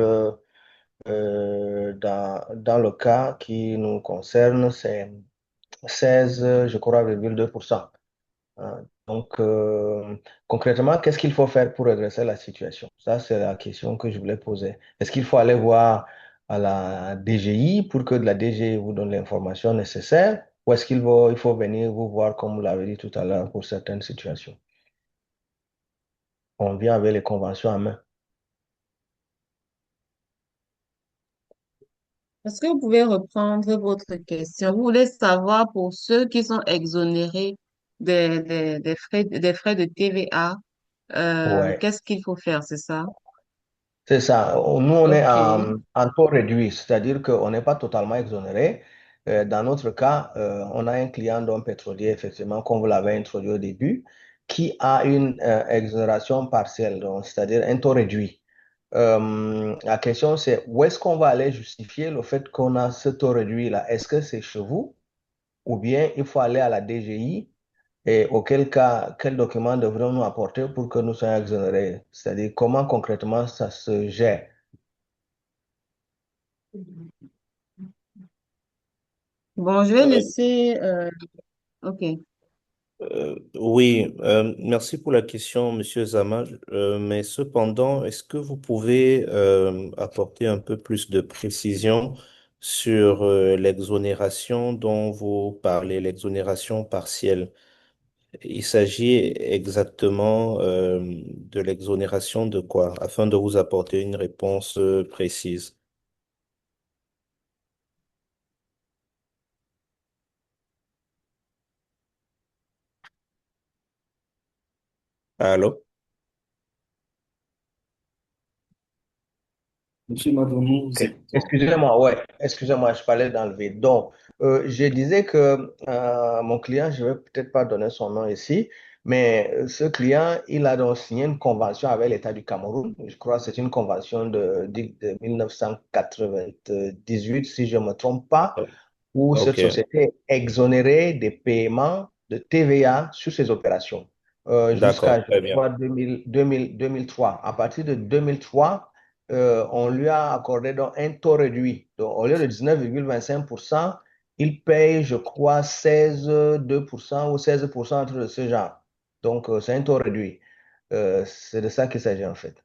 dans le cas qui nous concerne, c'est 16, je crois, 2%. Donc, concrètement, qu'est-ce qu'il faut faire pour redresser la situation? Ça, c'est la question que je voulais poser. Est-ce qu'il faut aller voir à la DGI pour que la DGI vous donne l'information nécessaire ou est-ce il faut venir vous voir, comme vous l'avez dit tout à l'heure, pour certaines situations? On vient avec les conventions en main. Est-ce que vous pouvez reprendre votre question? Vous voulez savoir pour ceux qui sont exonérés des frais de TVA, Ouais. qu'est-ce qu'il faut faire, c'est ça? C'est ça. Nous, on est Ok. en taux réduit, c'est-à-dire qu'on n'est pas totalement exonéré. Dans notre cas, on a un client d'un pétrolier, effectivement, comme vous l'avez introduit au début, qui a une exonération partielle, donc, c'est-à-dire un taux réduit. La question, c'est où est-ce qu'on va aller justifier le fait qu'on a ce taux réduit-là? Est-ce que c'est chez vous ou bien il faut aller à la DGI? Et auquel cas, quels documents devrions-nous apporter pour que nous soyons exonérés? C'est-à-dire comment concrètement ça se gère? Bon, je vais Euh, laisser. Ok. oui, merci pour la question, Monsieur Zama. Mais cependant, est-ce que vous pouvez apporter un peu plus de précision sur l'exonération dont vous parlez, l'exonération partielle? Il s'agit exactement de l'exonération de quoi, afin de vous apporter une réponse précise. Allô? Monsieur Madou, nous vous Ok. écoutons. Excusez-moi, ouais, excusez-moi, je parlais dans le vide. Donc, je disais que mon client, je ne vais peut-être pas donner son nom ici, mais ce client, il a donc signé une convention avec l'État du Cameroun. Je crois que c'est une convention de 1998, si je ne me trompe pas, où cette Ok, société est exonérée des paiements de TVA sur ses opérations jusqu'à, d'accord, je très bien. crois, 2003. À partir de 2003, on lui a accordé donc un taux réduit. Donc, au lieu de 19,25%, il paye, je crois, 16,2% ou 16% entre de ce genre. Donc, c'est un taux réduit. C'est de ça qu'il s'agit en fait.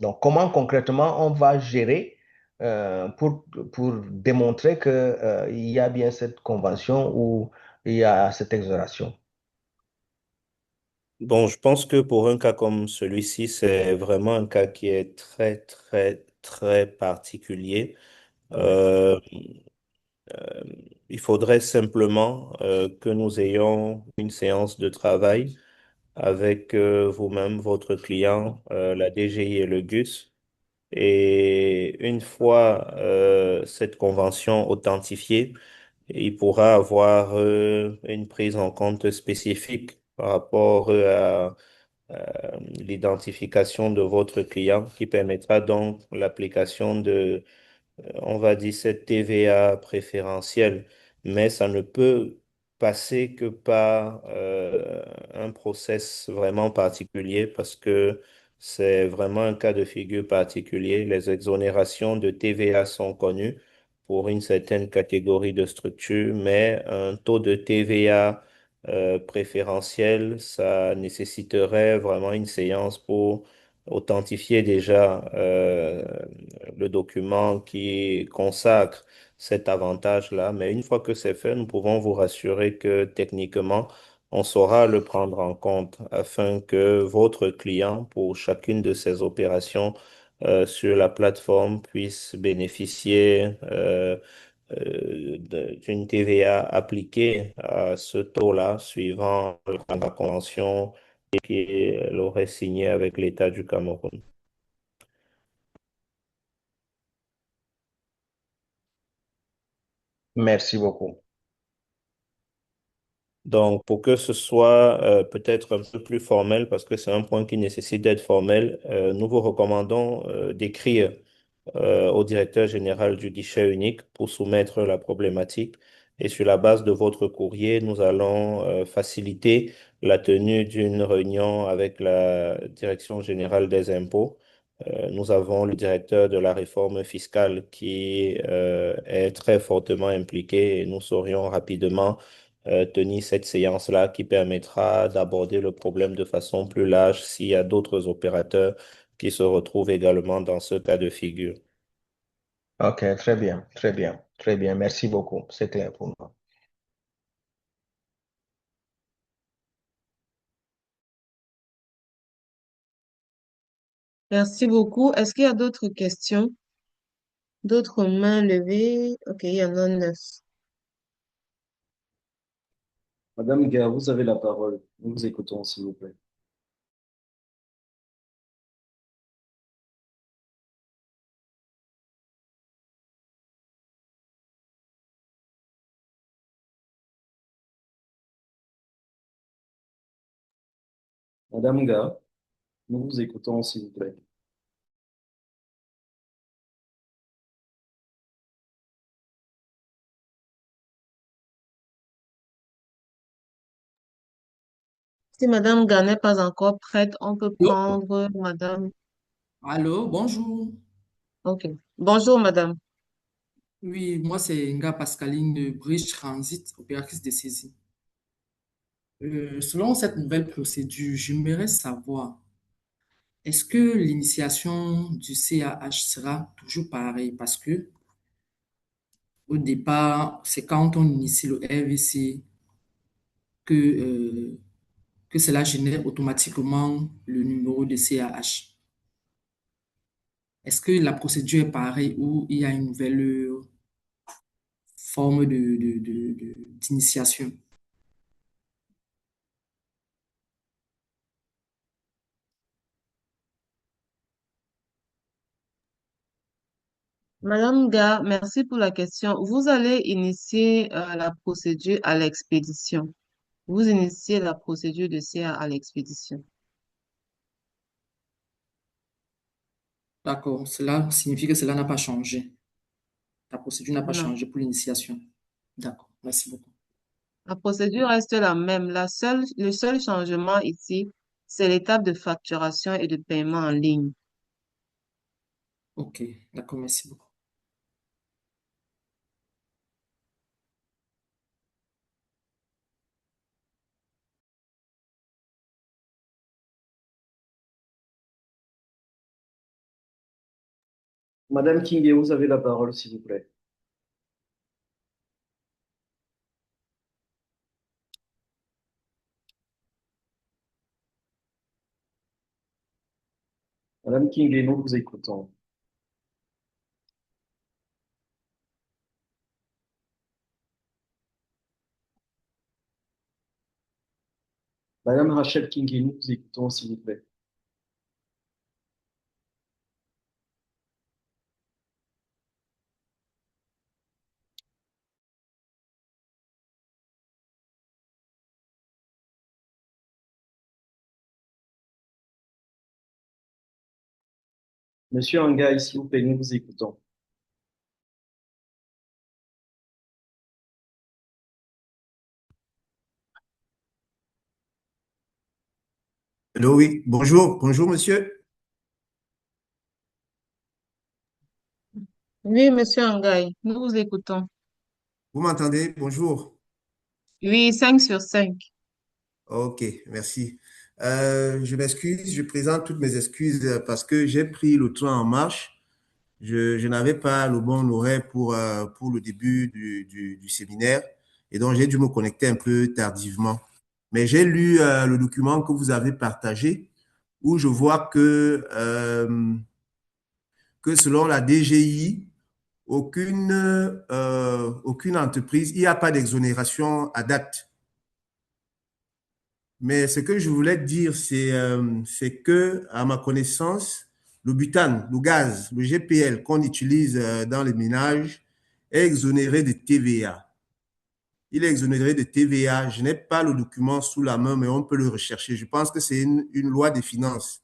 Donc, comment concrètement on va gérer pour démontrer que, il y a bien cette convention ou il y a cette exonération? Bon, je pense que pour un cas comme celui-ci, c'est vraiment un cas qui est très, très, très particulier. Euh, il faudrait simplement que nous ayons une séance de travail avec vous-même, votre client, la DGI et le GUS. Et une fois cette convention authentifiée, il pourra avoir une prise en compte spécifique par rapport l'identification de votre client qui permettra donc l'application de, on va dire, cette TVA préférentielle. Mais ça ne peut passer que par un process vraiment particulier parce que c'est vraiment un cas de figure particulier. Les exonérations de TVA sont connues pour une certaine catégorie de structures, mais un taux de TVA préférentiel, ça nécessiterait vraiment une séance pour authentifier déjà le document qui consacre cet avantage-là. Mais une fois que c'est fait, nous pouvons vous rassurer que techniquement, on saura le prendre en compte afin que votre client, pour chacune de ses opérations sur la plateforme, puisse bénéficier d'une TVA appliquée à ce taux-là, suivant la convention qu'il aurait signée avec l'État du Cameroun. Merci beaucoup. Donc, pour que ce soit peut-être un peu plus formel, parce que c'est un point qui nécessite d'être formel, nous vous recommandons d'écrire au directeur général du guichet unique pour soumettre la problématique. Et sur la base de votre courrier, nous allons faciliter la tenue d'une réunion avec la Direction générale des impôts. Nous avons le directeur de la réforme fiscale qui est très fortement impliqué et nous saurions rapidement tenir cette séance-là qui permettra d'aborder le problème de façon plus large s'il y a d'autres opérateurs qui se retrouvent également dans ce cas de figure. Ok, très bien, très bien, très bien. Merci beaucoup. C'est clair pour moi. Merci beaucoup. Est-ce qu'il y a d'autres questions? D'autres mains levées? Ok, il y en a 9. Madame Ga, vous avez la parole. Nous vous écoutons, s'il vous plaît. Madame Ga, nous vous écoutons, s'il vous plaît. Si Madame Ga n'est pas encore prête, on peut Allô, prendre Madame. allô, bonjour. Ok. Bonjour, Madame. Oui, moi c'est Nga Pascaline de Bridge Transit, opératrice de saisie. Selon cette nouvelle procédure, j'aimerais savoir, est-ce que l'initiation du CAH sera toujours pareille? Parce que au départ, c'est quand on initie le RVC que, que cela génère automatiquement le numéro de CAH. Est-ce que la procédure est pareille ou il y a une nouvelle forme d'initiation? Madame Ga, merci pour la question. Vous allez initier la procédure à l'expédition. Vous initiez la procédure de CA à l'expédition. D'accord, cela signifie que cela n'a pas changé. La procédure n'a pas Non. changé pour l'initiation. D'accord, merci beaucoup. La procédure reste la même. Le seul changement ici, c'est l'étape de facturation et de paiement en ligne. Ok, d'accord, merci beaucoup. Madame King, vous avez la parole, s'il vous plaît. Madame King, nous vous écoutons. Madame Rachel King, nous vous écoutons, s'il vous plaît. Monsieur Anga, s'il vous plaît, nous vous écoutons. Allô, oui, bonjour, bonjour monsieur. Oui, Monsieur Angaï, nous vous écoutons. Vous m'entendez? Bonjour. Oui, 5 sur 5. Ok, merci. Je m'excuse, je présente toutes mes excuses parce que j'ai pris le train en marche. Je n'avais pas le bon horaire pour le début du séminaire et donc j'ai dû me connecter un peu tardivement. Mais j'ai lu le document que vous avez partagé où je vois que selon la DGI, aucune entreprise, il n'y a pas d'exonération à date. Mais ce que je voulais dire, c'est que, à ma connaissance, le butane, le gaz, le GPL qu'on utilise dans les ménages est exonéré de TVA. Il est exonéré de TVA. Je n'ai pas le document sous la main, mais on peut le rechercher. Je pense que c'est une loi des finances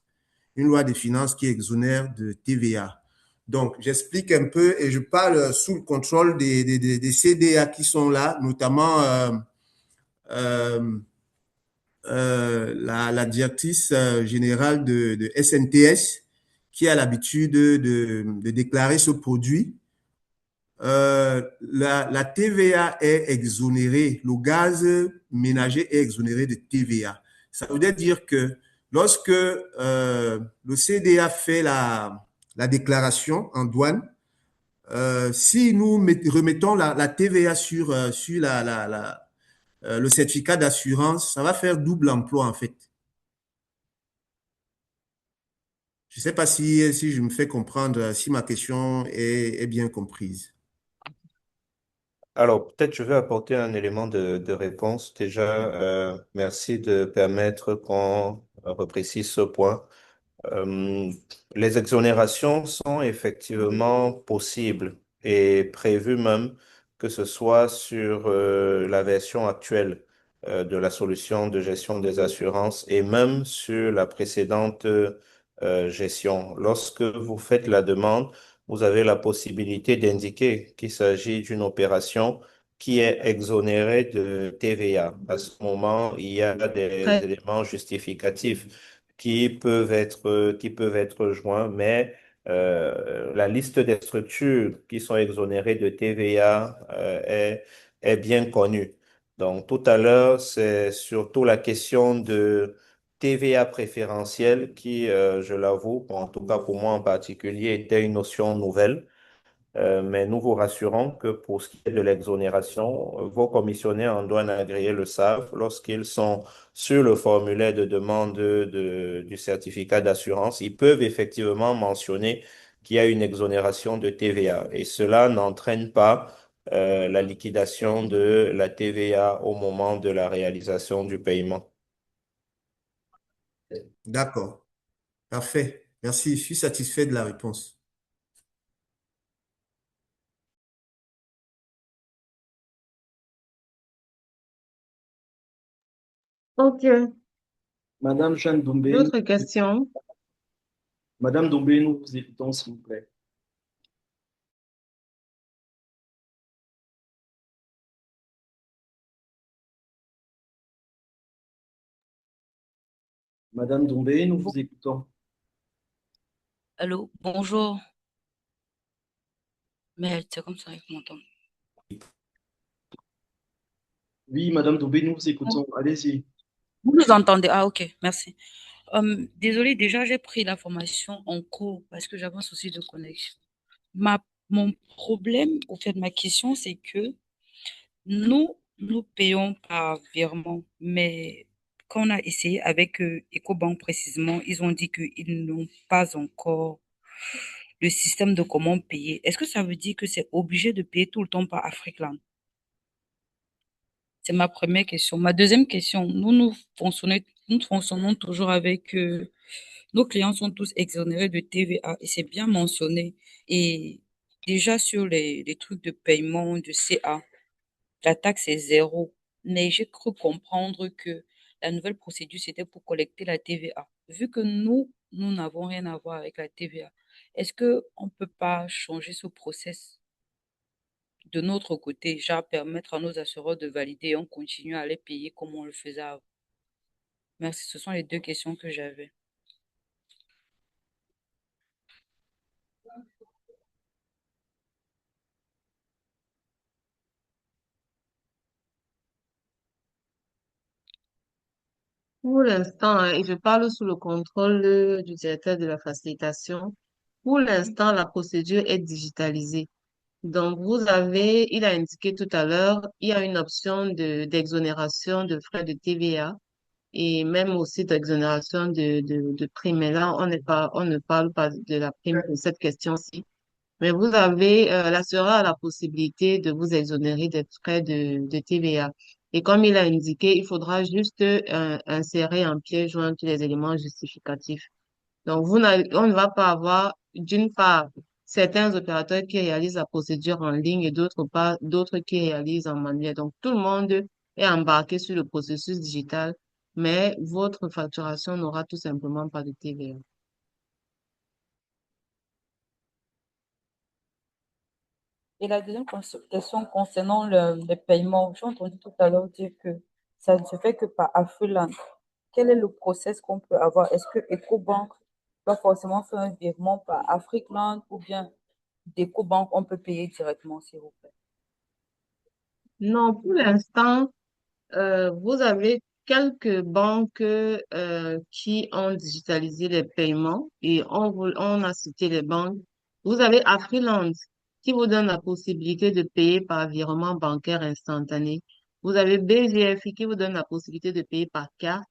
qui exonère de TVA. Donc, j'explique un peu et je parle sous le contrôle des CDA qui sont là, notamment euh, la directrice générale de SNTS qui a l'habitude de déclarer ce produit. La TVA est exonérée, le gaz ménager est exonéré de TVA. Ça veut dire que lorsque le CDA fait la déclaration en douane, si nous remettons la TVA sur le certificat d'assurance, ça va faire double emploi en fait. Je ne sais pas si je me fais comprendre, si ma question est bien comprise. Alors, peut-être je vais apporter un élément de réponse. Déjà, merci de permettre qu'on reprécise ce point. Euh, les exonérations sont effectivement possibles et prévues même que ce soit sur la version actuelle de la solution de gestion des assurances et même sur la précédente gestion. Lorsque vous faites la demande, vous avez la possibilité d'indiquer qu'il s'agit d'une opération qui est exonérée de TVA. À ce moment, il y a des Très, éléments justificatifs qui peuvent être joints, mais la liste des structures qui sont exonérées de TVA est bien connue. Donc, tout à l'heure, c'est surtout la question de TVA préférentielle qui, je l'avoue, en tout cas pour moi en particulier, était une notion nouvelle. Mais nous vous rassurons que pour ce qui est de l'exonération, vos commissionnaires en douane agréée le savent. Lorsqu'ils sont sur le formulaire de demande du certificat d'assurance, ils peuvent effectivement mentionner qu'il y a une exonération de TVA. Et cela n'entraîne pas la liquidation de la TVA au moment de la réalisation du paiement. D'accord, parfait. Merci, je suis satisfait de la réponse. ok. Madame Jeanne Dombé, D'autres questions? Madame Dombé, nous vous écoutons, s'il vous plaît. Madame Dombé, nous Bon- vous écoutons. Allô, bonjour. Mais c'est comme ça, il m'entend. Oui, Madame Dombé, nous vous écoutons. Allez-y. Vous nous entendez? Ah, ok, merci. Désolée, déjà, j'ai pris la formation en cours parce que j'avais un souci de connexion. Mon problème, au fait, ma question, c'est que nous payons par virement, mais quand on a essayé avec EcoBank précisément, ils ont dit qu'ils n'ont pas encore le système de comment payer. Est-ce que ça veut dire que c'est obligé de payer tout le temps par Africland? C'est ma première question. Ma deuxième question, nous fonctionnons toujours avec, nos clients sont tous exonérés de TVA et c'est bien mentionné. Et déjà sur les trucs de paiement de CA, la taxe est zéro. Mais j'ai cru comprendre que la nouvelle procédure, c'était pour collecter la TVA. Vu que nous n'avons rien à voir avec la TVA, est-ce que on peut pas changer ce process de notre côté, genre permettre à nos assureurs de valider et on continue à les payer comme on le faisait avant? Merci, ce sont les deux questions que j'avais. Pour l'instant, hein, et je parle sous le contrôle du directeur de la facilitation. Pour l'instant, la procédure est digitalisée. Donc, il a indiqué tout à l'heure, il y a une option d'exonération de frais de TVA et même aussi d'exonération de primes. Mais là, on ne parle pas de la prime pour cette question-ci. Mais l'assureur a la possibilité de vous exonérer des frais de TVA. Et comme il a indiqué, il faudra juste insérer en pièce jointe les éléments justificatifs. Donc, on ne va pas avoir, d'une part, certains opérateurs qui réalisent la procédure en ligne et d'autres qui réalisent en manuel. Donc, tout le monde est embarqué sur le processus digital, mais votre facturation n'aura tout simplement pas de TVA. Et la deuxième question concernant le paiement, j'ai entendu tout à l'heure dire que ça ne se fait que par Afriland. Quel est le process qu'on peut avoir? Est-ce que EcoBank doit forcément faire un virement par Afriland ou bien d'EcoBank, on peut payer directement, s'il vous plaît? Non, pour l'instant, vous avez quelques banques qui ont digitalisé les paiements et on a cité les banques. Vous avez Afriland qui vous donne la possibilité de payer par virement bancaire instantané. Vous avez BGFI qui vous donne la possibilité de payer par carte.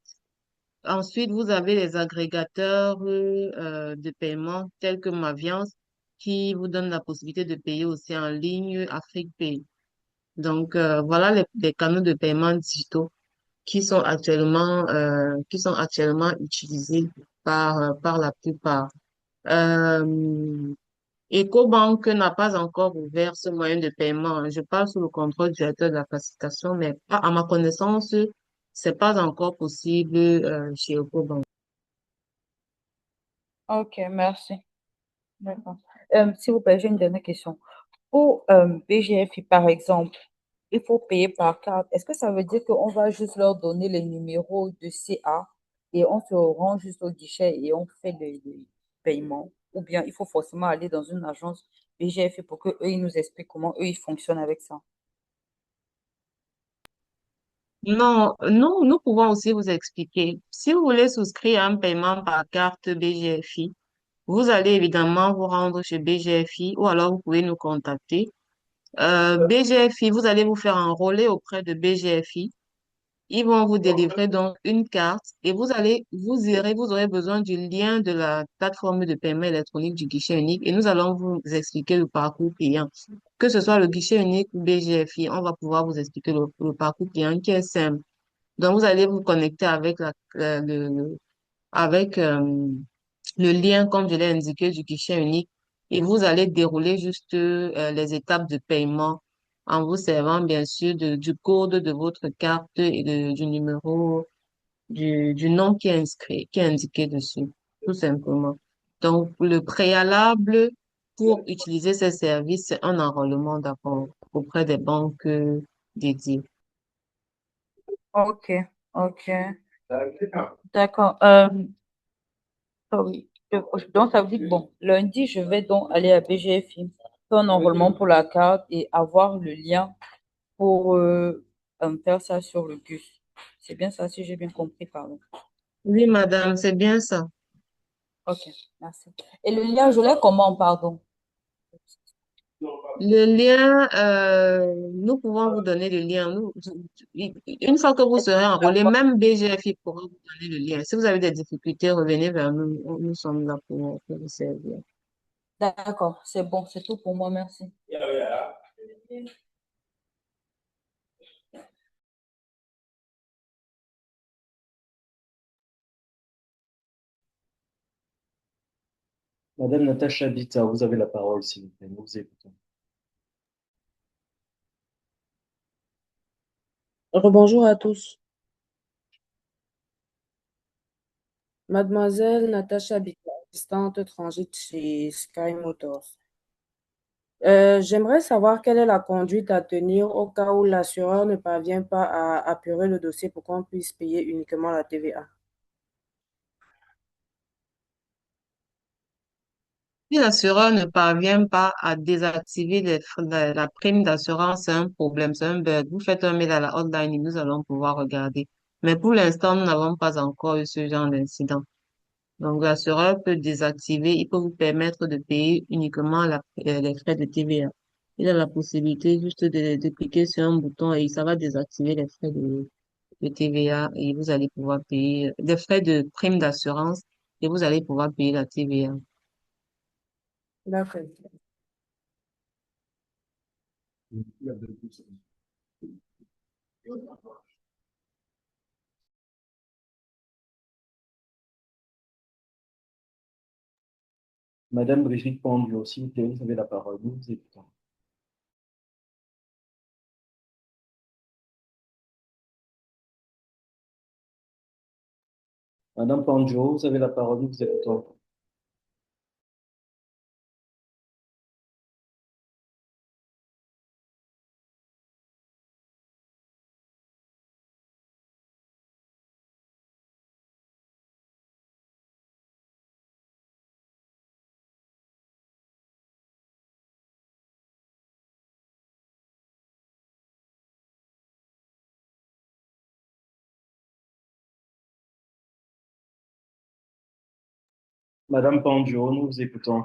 Ensuite, vous avez les agrégateurs de paiement tels que Maviance qui vous donnent la possibilité de payer aussi en ligne AfriCPay. Donc, voilà les canaux de paiement digitaux qui sont actuellement utilisés par la plupart. Euh, EcoBank n'a pas encore ouvert ce moyen de paiement. Je parle sous le contrôle du directeur de la facilitation, mais à ma connaissance, c'est pas encore possible chez EcoBank. Ok, merci. D'accord. S'il vous plaît, j'ai une dernière question. Pour BGFI, par exemple, il faut payer par carte. Est-ce que ça veut dire qu'on va juste leur donner les numéros de CA et on se rend juste au guichet et on fait le paiement? Ou bien il faut forcément aller dans une agence BGFI pour qu'eux, ils nous expliquent comment eux, ils fonctionnent avec ça? Non, non, nous pouvons aussi vous expliquer. Si vous voulez souscrire un paiement par carte BGFI, vous allez évidemment vous rendre chez BGFI ou alors vous pouvez nous contacter. BGFI, vous allez vous faire enrôler auprès de BGFI. Ils vont vous délivrer donc une carte et vous aurez besoin du lien de la plateforme de paiement électronique du guichet unique et nous allons vous expliquer le parcours client. Que ce soit le guichet unique ou BGFI, on va pouvoir vous expliquer le parcours client qui est simple. Donc, vous allez vous connecter avec avec le lien, comme je l'ai indiqué, du guichet unique et vous allez dérouler juste les étapes de paiement en vous servant bien sûr du code de votre carte et du numéro, du nom qui est inscrit, qui est indiqué dessus, tout simplement. Donc, le préalable pour utiliser ces services, c'est un enrôlement d'abord auprès des banques dédiées. Ok, ok. D'accord. Ah oui. Donc, ça veut dire que bon, lundi, je vais donc aller à BGFI, faire un enrôlement pour la carte et avoir le lien pour faire ça sur le bus. C'est bien ça, si j'ai bien compris, pardon. Oui, madame, c'est bien ça. Ok, merci. Et le lien, je l'ai comment, pardon? Le lien, nous pouvons vous donner le lien. Une fois que vous serez enrôlé, même BGFI pourra vous donner le lien. Si vous avez des difficultés, revenez vers nous. Nous sommes là pour vous servir. D'accord, c'est bon, c'est tout pour moi, merci. Madame Natacha Bita, vous avez la parole, s'il vous plaît. Nous vous écoutons. Rebonjour à tous. Mademoiselle Natacha Bika, assistante transit chez Sky Motors. J'aimerais savoir quelle est la conduite à tenir au cas où l'assureur ne parvient pas à apurer le dossier pour qu'on puisse payer uniquement la TVA. Si l'assureur ne parvient pas à désactiver la prime d'assurance, c'est un problème, c'est un bug. Vous faites un mail à la hotline et nous allons pouvoir regarder. Mais pour l'instant, nous n'avons pas encore eu ce genre d'incident. Donc, l'assureur peut désactiver, il peut vous permettre de payer uniquement les frais de TVA. Il a la possibilité juste de cliquer sur un bouton et ça va désactiver les frais de TVA et vous allez pouvoir payer des frais de prime d'assurance et vous allez pouvoir payer la TVA. D'accord. Madame Brigitte Pendio, s'il vous plaît, vous avez la parole. Nous vous écoutons. Madame Pendio, vous avez la parole. Nous vous écoutons. Madame Panduro, nous vous écoutons.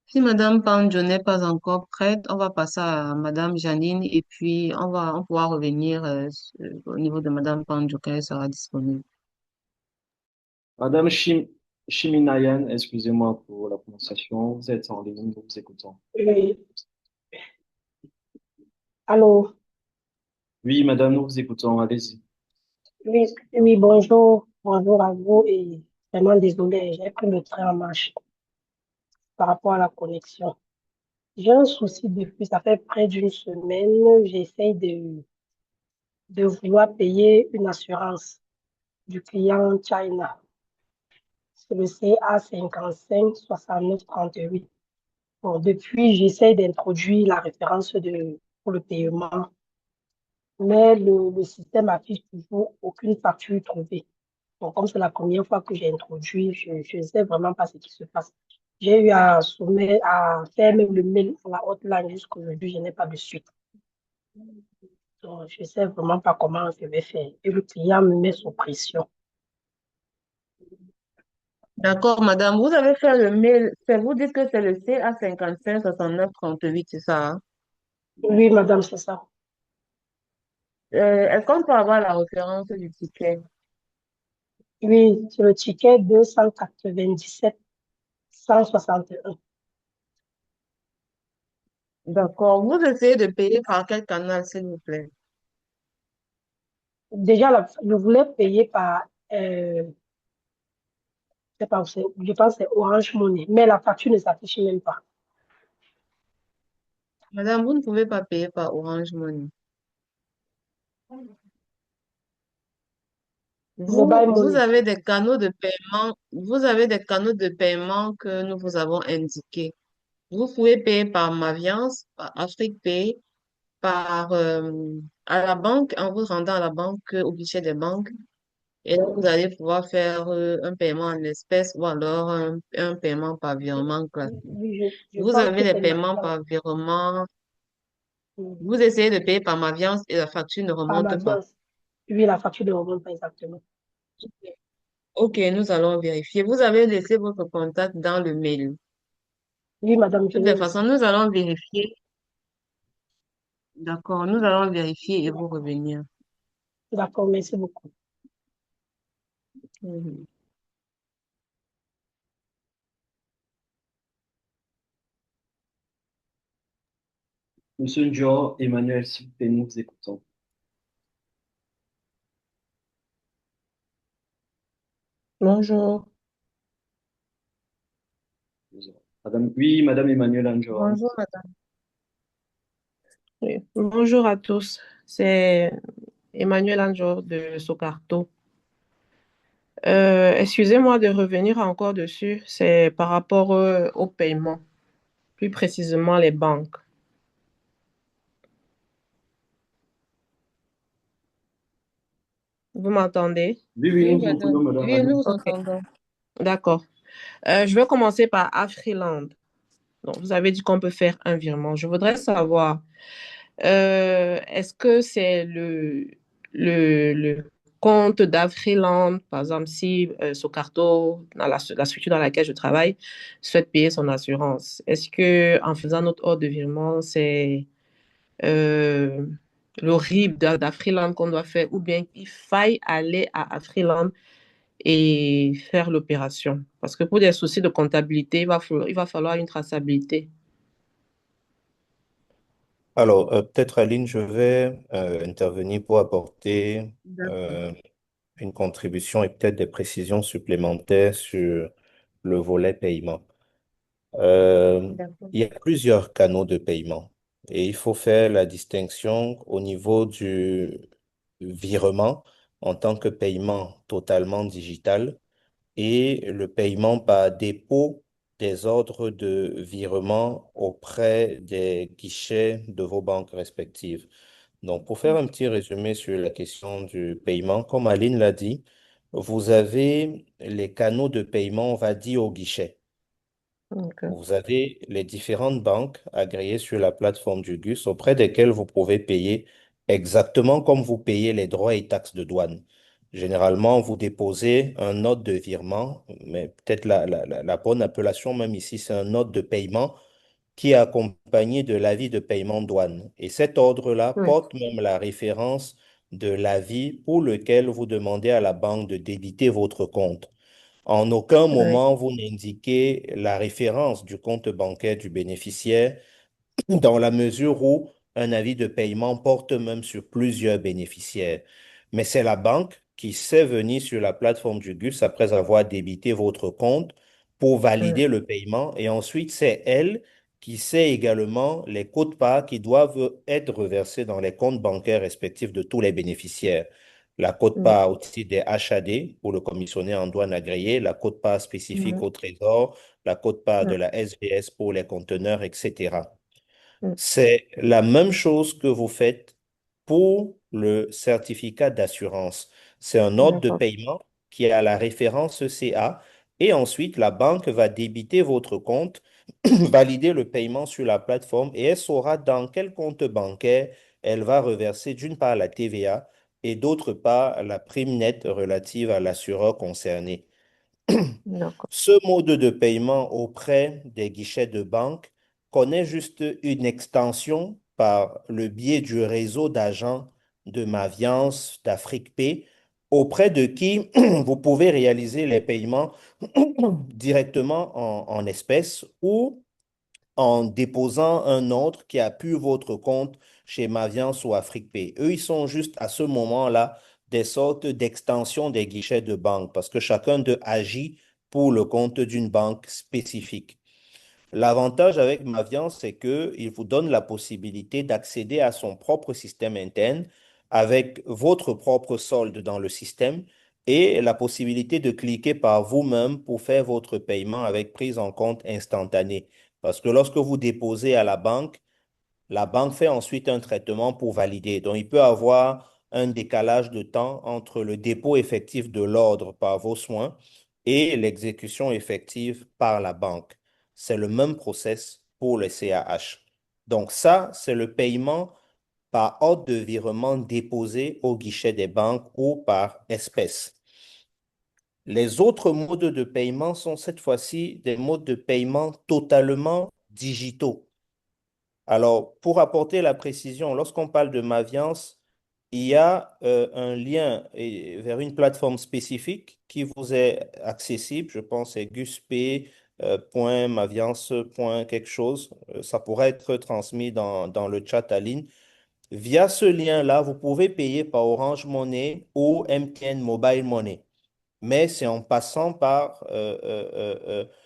Si Madame Panjo n'est pas encore prête, on va passer à Madame Janine et puis on pourra revenir au niveau de Madame Panjo quand elle sera disponible. Madame Chiminayan, excusez-moi pour la prononciation, vous êtes en ligne, nous vous écoutons. Oui, allô, Oui, madame, nous vous écoutons, allez-y. oui, oui, bonjour, bonjour à vous et vraiment désolé, j'ai pris le train en marche par rapport à la connexion. J'ai un souci depuis, ça fait près d'une semaine, j'essaye de vouloir payer une assurance du client China. C'est le CA 55 69 38. Bon, depuis, j'essaie d'introduire la référence pour le paiement, mais le système affiche toujours aucune facture trouvée. Donc, comme c'est la première fois que j'ai introduit, je ne sais vraiment pas ce qui se passe. J'ai eu à faire même le mail à la hotline jusqu'aujourd'hui, je n'ai pas de suite. Donc, je ne sais vraiment pas comment je vais faire. Et le client me met sous pression. D'accord, Madame, vous avez fait le mail, vous dites que c'est le CA 55 69 38, c'est ça, hein? Oui, madame, c'est ça. Est-ce qu'on peut avoir la référence du ticket? Oui, c'est le ticket 297 161. D'accord. Vous essayez de payer par quel canal, s'il vous plaît? Déjà, je voulais payer par, je sais pas, je pense que c'est Orange Money, mais la facture ne s'affiche même pas. Madame, vous ne pouvez pas payer par Orange Money. Mobile Vous Money. avez des canaux de paiement, vous avez des canaux de paiement que nous vous avons indiqués. Vous pouvez payer par Maviance, par AfriquePay, à la banque, en vous rendant à la banque, au guichet des banques. Et là, vous allez pouvoir faire un paiement en espèces ou alors un paiement par virement classique. Oui, je Vous pense avez que des c'est paiements Maviance. par virement. Oui, Vous essayez de payer par Maviance et la facture ne par remonte pas. Maviance. Oui, la facture ne remonte pas exactement. Ok, nous allons vérifier. Vous avez laissé votre contact dans le mail. Oui, madame, De je toutes l'ai les laissé. façons, nous allons vérifier. D'accord, nous allons vérifier et vous revenir. D'accord, merci beaucoup. Mhm. Monsieur Ndior, Emmanuel, s'il vous plaît, nous vous écoutons. Bonjour. Madame, oui, madame Emmanuel Ndior. Bonjour, madame. Oui. Bonjour à tous. C'est Emmanuel Anjo de Socarto. Excusez-moi de revenir encore dessus. C'est par rapport au paiement, plus précisément les banques. Vous m'entendez? Oui, oui, Oui, nous vous madame. entendons, madame. Oui, nous Allez. vous Ok, entendons. d'accord. Je vais commencer par Afriland. Donc, vous avez dit qu'on peut faire un virement. Je voudrais savoir, est-ce que c'est le compte d'Afriland, par exemple, si Socarto, dans la structure dans laquelle je travaille, souhaite payer son assurance, est-ce que en faisant notre ordre de virement, c'est euh, le RIB d'Afriland qu'on doit faire, ou bien il faille aller à Afriland et faire l'opération? Parce que pour des soucis de comptabilité, il va falloir une traçabilité. Alors, peut-être Aline, je vais intervenir pour apporter D'accord. euh, une contribution et peut-être des précisions supplémentaires sur le volet paiement. Euh, D'accord. il y a plusieurs canaux de paiement et il faut faire la distinction au niveau du virement en tant que paiement totalement digital et le paiement par dépôt des ordres de virement auprès des guichets de vos banques respectives. Donc, pour faire un petit résumé sur la question du paiement, comme Aline l'a dit, vous avez les canaux de paiement, on va dire, au guichet. Ok. Vous avez les différentes banques agréées sur la plateforme du GUS auprès desquelles vous pouvez payer exactement comme vous payez les droits et taxes de douane. Généralement, vous déposez un note de virement, mais peut-être la bonne appellation même ici, c'est un note de paiement qui est accompagné de l'avis de paiement douane. Et cet ordre-là Oui, porte même la référence de l'avis pour lequel vous demandez à la banque de débiter votre compte. En aucun oui, moment, vous n'indiquez la référence du compte bancaire du bénéficiaire dans la mesure où un avis de paiement porte même sur plusieurs bénéficiaires. Mais c'est la banque qui sait venir sur la plateforme du GUS après avoir débité votre compte pour oui, valider le paiement et ensuite c'est elle qui sait également les quotes-parts qui doivent être reversés dans les comptes bancaires respectifs de tous les bénéficiaires. La oui, quote-part aussi des HAD pour le commissionnaire en douane agréé, la quote-part spécifique oui, au Trésor, la quote-part oui, de la SBS pour les conteneurs, etc. oui. C'est la même chose que vous faites pour le certificat d'assurance. C'est un ordre de D'accord. paiement qui a la référence CA et ensuite la banque va débiter votre compte, valider le paiement sur la plateforme et elle saura dans quel compte bancaire elle va reverser d'une part la TVA et d'autre part la prime nette relative à l'assureur concerné. D'accord. Ce mode de paiement auprès des guichets de banque connaît juste une extension par le biais du réseau d'agents de Maviance, d'Afrique Pay, auprès de qui vous pouvez réaliser les paiements directement en espèces ou en déposant un autre qui appuie votre compte chez Maviance ou AfriquePay. Eux, ils sont juste à ce moment-là des sortes d'extensions des guichets de banque parce que chacun d'eux agit pour le compte d'une banque spécifique. L'avantage avec Maviance, c'est qu'il vous donne la possibilité d'accéder à son propre système interne avec votre propre solde dans le système et la possibilité de cliquer par vous-même pour faire votre paiement avec prise en compte instantanée. Parce que lorsque vous déposez à la banque fait ensuite un traitement pour valider. Donc, il peut avoir un décalage de temps entre le dépôt effectif de l'ordre par vos soins et l'exécution effective par la banque. C'est le même process pour le CAH. Donc, ça, c'est le paiement par ordre de virement déposé au guichet des banques ou par espèce. Les autres modes de paiement sont cette fois-ci des modes de paiement totalement digitaux. Alors, pour apporter la précision, lorsqu'on parle de Maviance, il y a un lien vers une plateforme spécifique qui vous est accessible. Je pense que c'est gusp.maviance. Quelque chose. Ça pourrait être transmis dans le chat à ligne. Via ce lien-là, vous pouvez payer par Orange Money ou MTN Mobile Money. Mais c'est en passant par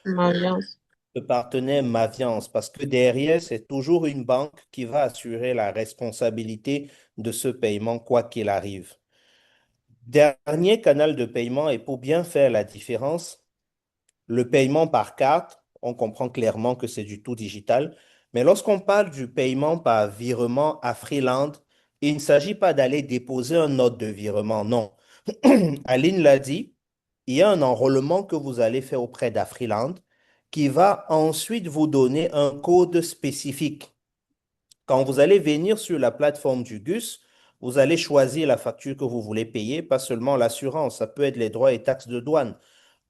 Mariance. le partenaire Maviance, parce que derrière, c'est toujours une banque qui va assurer la responsabilité de ce paiement, quoi qu'il arrive. Dernier canal de paiement, et pour bien faire la différence, le paiement par carte, on comprend clairement que c'est du tout digital, mais lorsqu'on parle du paiement par virement à Freeland, il ne s'agit pas d'aller déposer un note de virement, non. Aline l'a dit, il y a un enrôlement que vous allez faire auprès d'Afriland qui va ensuite vous donner un code spécifique. Quand vous allez venir sur la plateforme du GUS, vous allez choisir la facture que vous voulez payer, pas seulement l'assurance, ça peut être les droits et taxes de douane.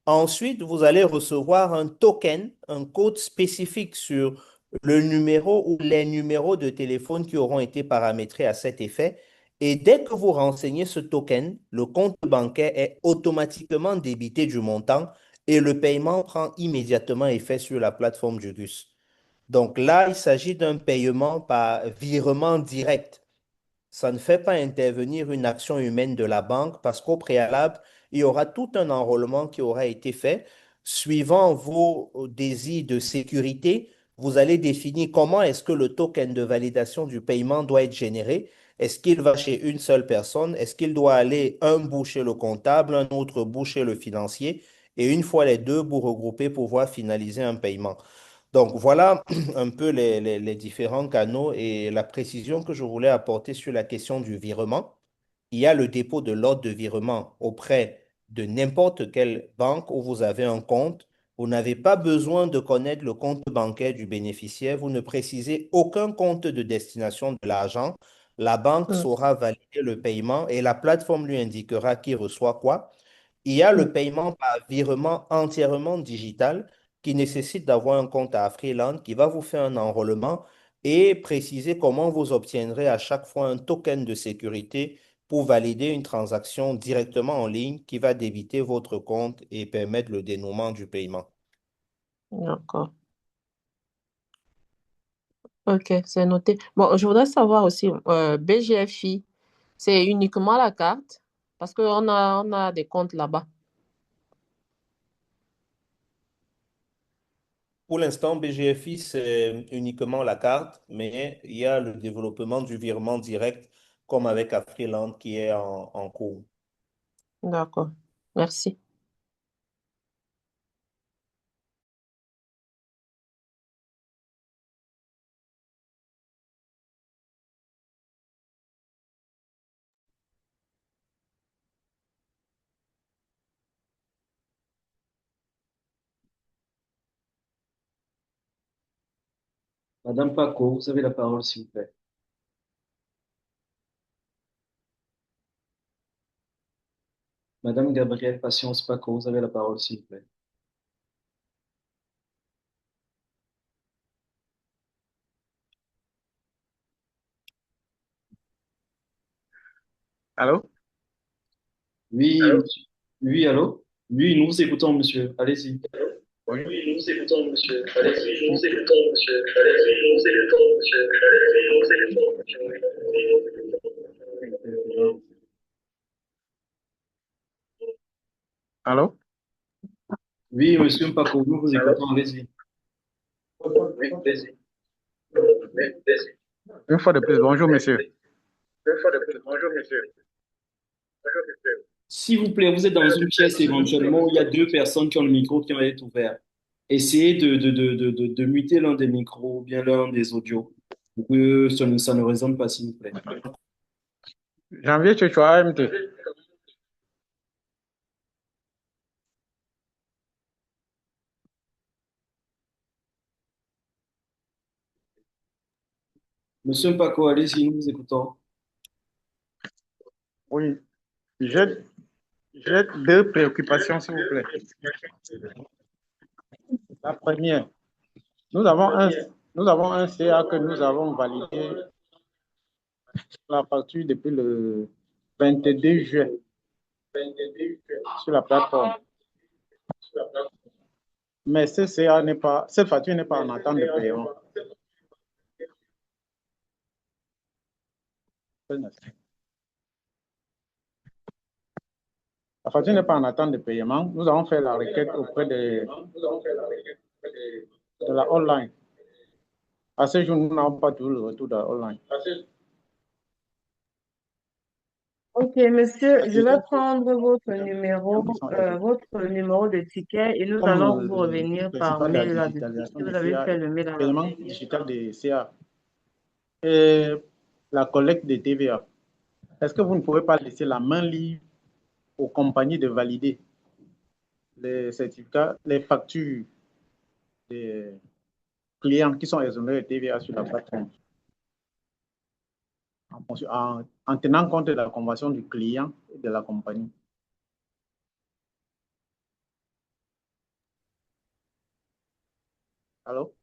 Ensuite, vous allez recevoir un token, un code spécifique sur le numéro ou les numéros de téléphone qui auront été paramétrés à cet effet. Et dès que vous renseignez ce token, le compte bancaire est automatiquement débité du montant et le paiement prend immédiatement effet sur la plateforme du GUS. Donc là, il s'agit d'un paiement par virement direct. Ça ne fait pas intervenir une action humaine de la banque parce qu'au préalable, il y aura tout un enrôlement qui aura été fait. Suivant vos désirs de sécurité, vous allez définir comment est-ce que le token de validation du paiement doit être généré. Est-ce qu'il va chez une seule personne? Est-ce qu'il doit aller un bout chez le comptable, un autre bout chez le financier? Et une fois les deux bouts regroupés, pouvoir finaliser un paiement. Donc voilà un peu les différents canaux et la précision que je voulais apporter sur la question du virement. Il y a le dépôt de l'ordre de virement auprès de n'importe quelle banque où vous avez un compte Vous n'avez pas besoin de connaître le compte bancaire du bénéficiaire. Vous ne précisez aucun compte de destination de l'argent. La banque Mm, saura valider le paiement et la plateforme lui indiquera qui reçoit quoi. Il y a le mm. paiement par virement entièrement digital qui nécessite d'avoir un compte à Freeland qui va vous faire un enrôlement et préciser comment vous obtiendrez à chaque fois un token de sécurité pour valider une transaction directement en ligne qui va débiter votre compte et permettre le dénouement du paiement. D'accord. Ok, c'est noté. Bon, je voudrais savoir aussi, BGFI, c'est uniquement la carte parce qu'on a des comptes là-bas. Pour l'instant, BGFI, c'est uniquement la carte, mais il y a le développement du virement direct comme avec Afriland qui est en cours. D'accord. Merci. Madame Paco, vous avez la parole, s'il vous plaît. Madame Gabrielle Patience Paco, vous avez la parole, s'il vous plaît. Allô? Oui, Allô? monsieur. Oui, allô? Oui, nous vous écoutons, monsieur. Allez-y. Oui. Oui, nous vous écoutons, monsieur. Allez-y, nous vous écoutons, monsieur. Allez-y, nous vous écoutons, monsieur. Allez-y, nous vous écoutons, monsieur. Allô? Oui, monsieur Paco, nous vous Allô? écoutons. Allez-y. Oui, allez-y. Oui, allez-y. Une fois de plus, bonjour, monsieur. Une fois de plus, bonjour, monsieur. Bonjour, monsieur. S'il vous plaît, vous êtes dans une pièce éventuellement où il y a deux personnes qui ont le micro qui ont été ouvert. Essayez de muter l'un des micros ou bien l'un des audios pour que ça ne résonne pas, s'il vous plaît. Janvier Tchouchoua, AMT. Monsieur Paco, allez-y, nous vous écoutons. Oui, j'ai j'ai deux préoccupations, s'il vous plaît. La première, nous avons un, nous avons un CA que nous avons validé la facture depuis le 22 juin sur la plateforme. Mais ce CA n'est pas, cette facture n'est pas en attente de paiement. La facture n'est pas en attente de paiement. Nous avons fait la requête auprès de la hotline. À ce jour, nous n'avons pas toujours le retour de la hotline. Ok, monsieur, je vais prendre votre numéro de ticket et nous allons Comme vous le revenir par principal de la mail là-dessus. digitalisation Si vous des avez CA, fait le mail à la paiement mail. digital des CA et la collecte des TVA, est-ce que vous ne pouvez pas laisser la main libre aux compagnies de valider les certificats, les factures des clients qui sont exonérés de TVA sur la plateforme en tenant compte de la convention du client et de la compagnie? Allô?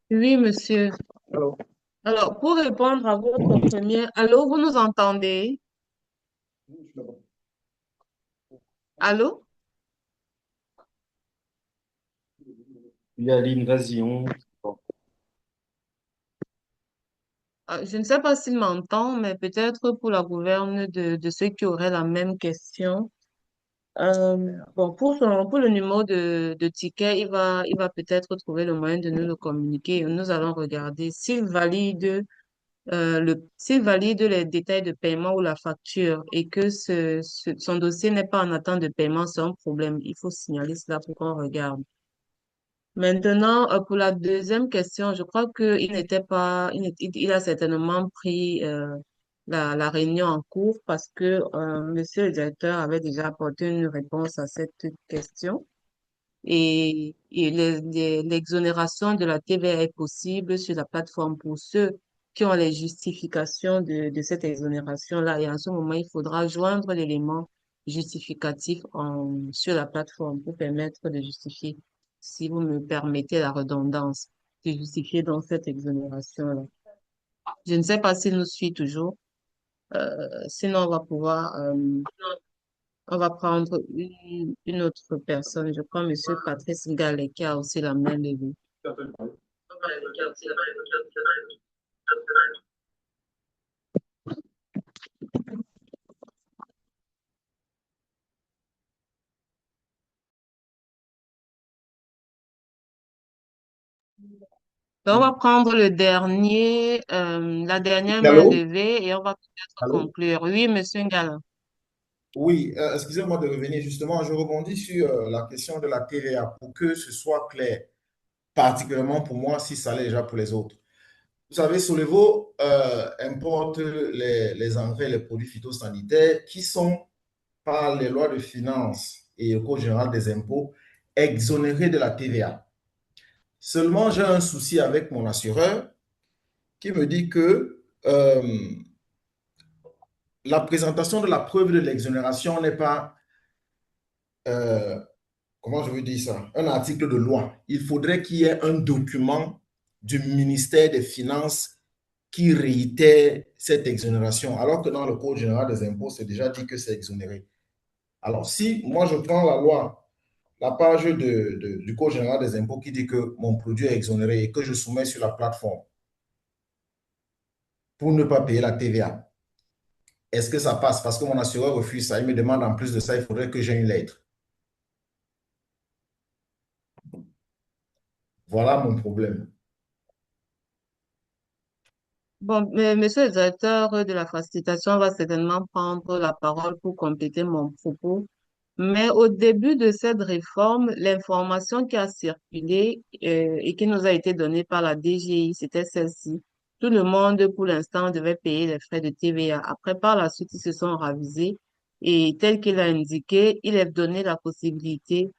Oui, monsieur. Allô? Alors, pour répondre à votre première... Allô, vous nous entendez? Allô? Oui, Aline, vas-y, on... Je ne sais pas s'il m'entend, mais peut-être pour la gouverne de ceux qui auraient la même question. Bon, pour le numéro de ticket, il va peut-être trouver le moyen de nous le communiquer. Nous allons regarder s'il valide les détails de paiement ou la facture et que son dossier n'est pas en attente de paiement, c'est un problème. Il faut signaler cela pour qu'on regarde. Maintenant, pour la deuxième question, je crois qu'il n'était pas, il a certainement pris la réunion en cours parce que monsieur le directeur avait déjà apporté une réponse à cette question. Et l'exonération de la TVA est possible sur la plateforme pour ceux qui ont les justifications de cette exonération-là. Et en ce moment, il faudra joindre l'élément justificatif sur la plateforme pour permettre de justifier, si vous me permettez la redondance, de justifier dans cette exonération-là. Je ne sais pas s'il nous suit toujours. Sinon, on va prendre une autre personne. Je crois Monsieur Patrice Gallet qui a aussi la main levée. Donc, on va prendre la dernière main Allô? levée et on va peut-être Allô? conclure. Oui, Monsieur Ngala. Oui, excusez-moi de revenir justement. Je rebondis sur la question de la TVA pour que ce soit clair, particulièrement pour moi, si ça l'est déjà pour les autres. Vous savez, Solevo importe les engrais, les produits phytosanitaires qui sont, par les lois de finances et le Code général des impôts, exonérés de la TVA. Seulement, j'ai un souci avec mon assureur qui me dit que la présentation de la preuve de l'exonération n'est pas, comment je veux dire ça, un article de loi. Il faudrait qu'il y ait un document du ministère des Finances qui réitère cette exonération, alors que dans le Code général des impôts, c'est déjà dit que c'est exonéré. Alors, si moi je prends la loi, la page du Code général des impôts qui dit que mon produit est exonéré et que je soumets sur la plateforme pour ne pas payer la TVA, est-ce que ça passe? Parce que mon assureur refuse ça. Il me demande en plus de ça, il faudrait que j'ai une lettre. Voilà mon problème. Bon, mais Monsieur le directeur de la facilitation va certainement prendre la parole pour compléter mon propos. Mais au début de cette réforme, l'information qui a circulé et qui nous a été donnée par la DGI, c'était celle-ci. Tout le monde, pour l'instant, devait payer les frais de TVA. Après, par la suite, ils se sont ravisés et tel qu'il a indiqué, il est donné la possibilité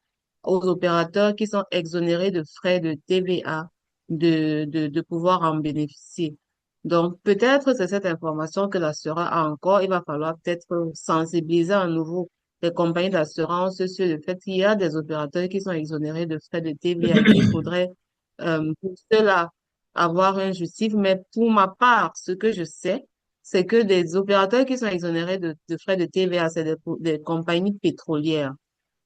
aux opérateurs qui sont exonérés de frais de TVA de pouvoir en bénéficier. Donc, peut-être c'est cette information que l'assureur a encore. Il va falloir peut-être sensibiliser à nouveau les compagnies d'assurance sur le fait qu'il y a des opérateurs qui sont exonérés de frais de TVA et qu'il faudrait pour cela avoir un justif. Mais pour ma part, ce que je sais, c'est que des opérateurs qui sont exonérés de frais de TVA, c'est des compagnies pétrolières,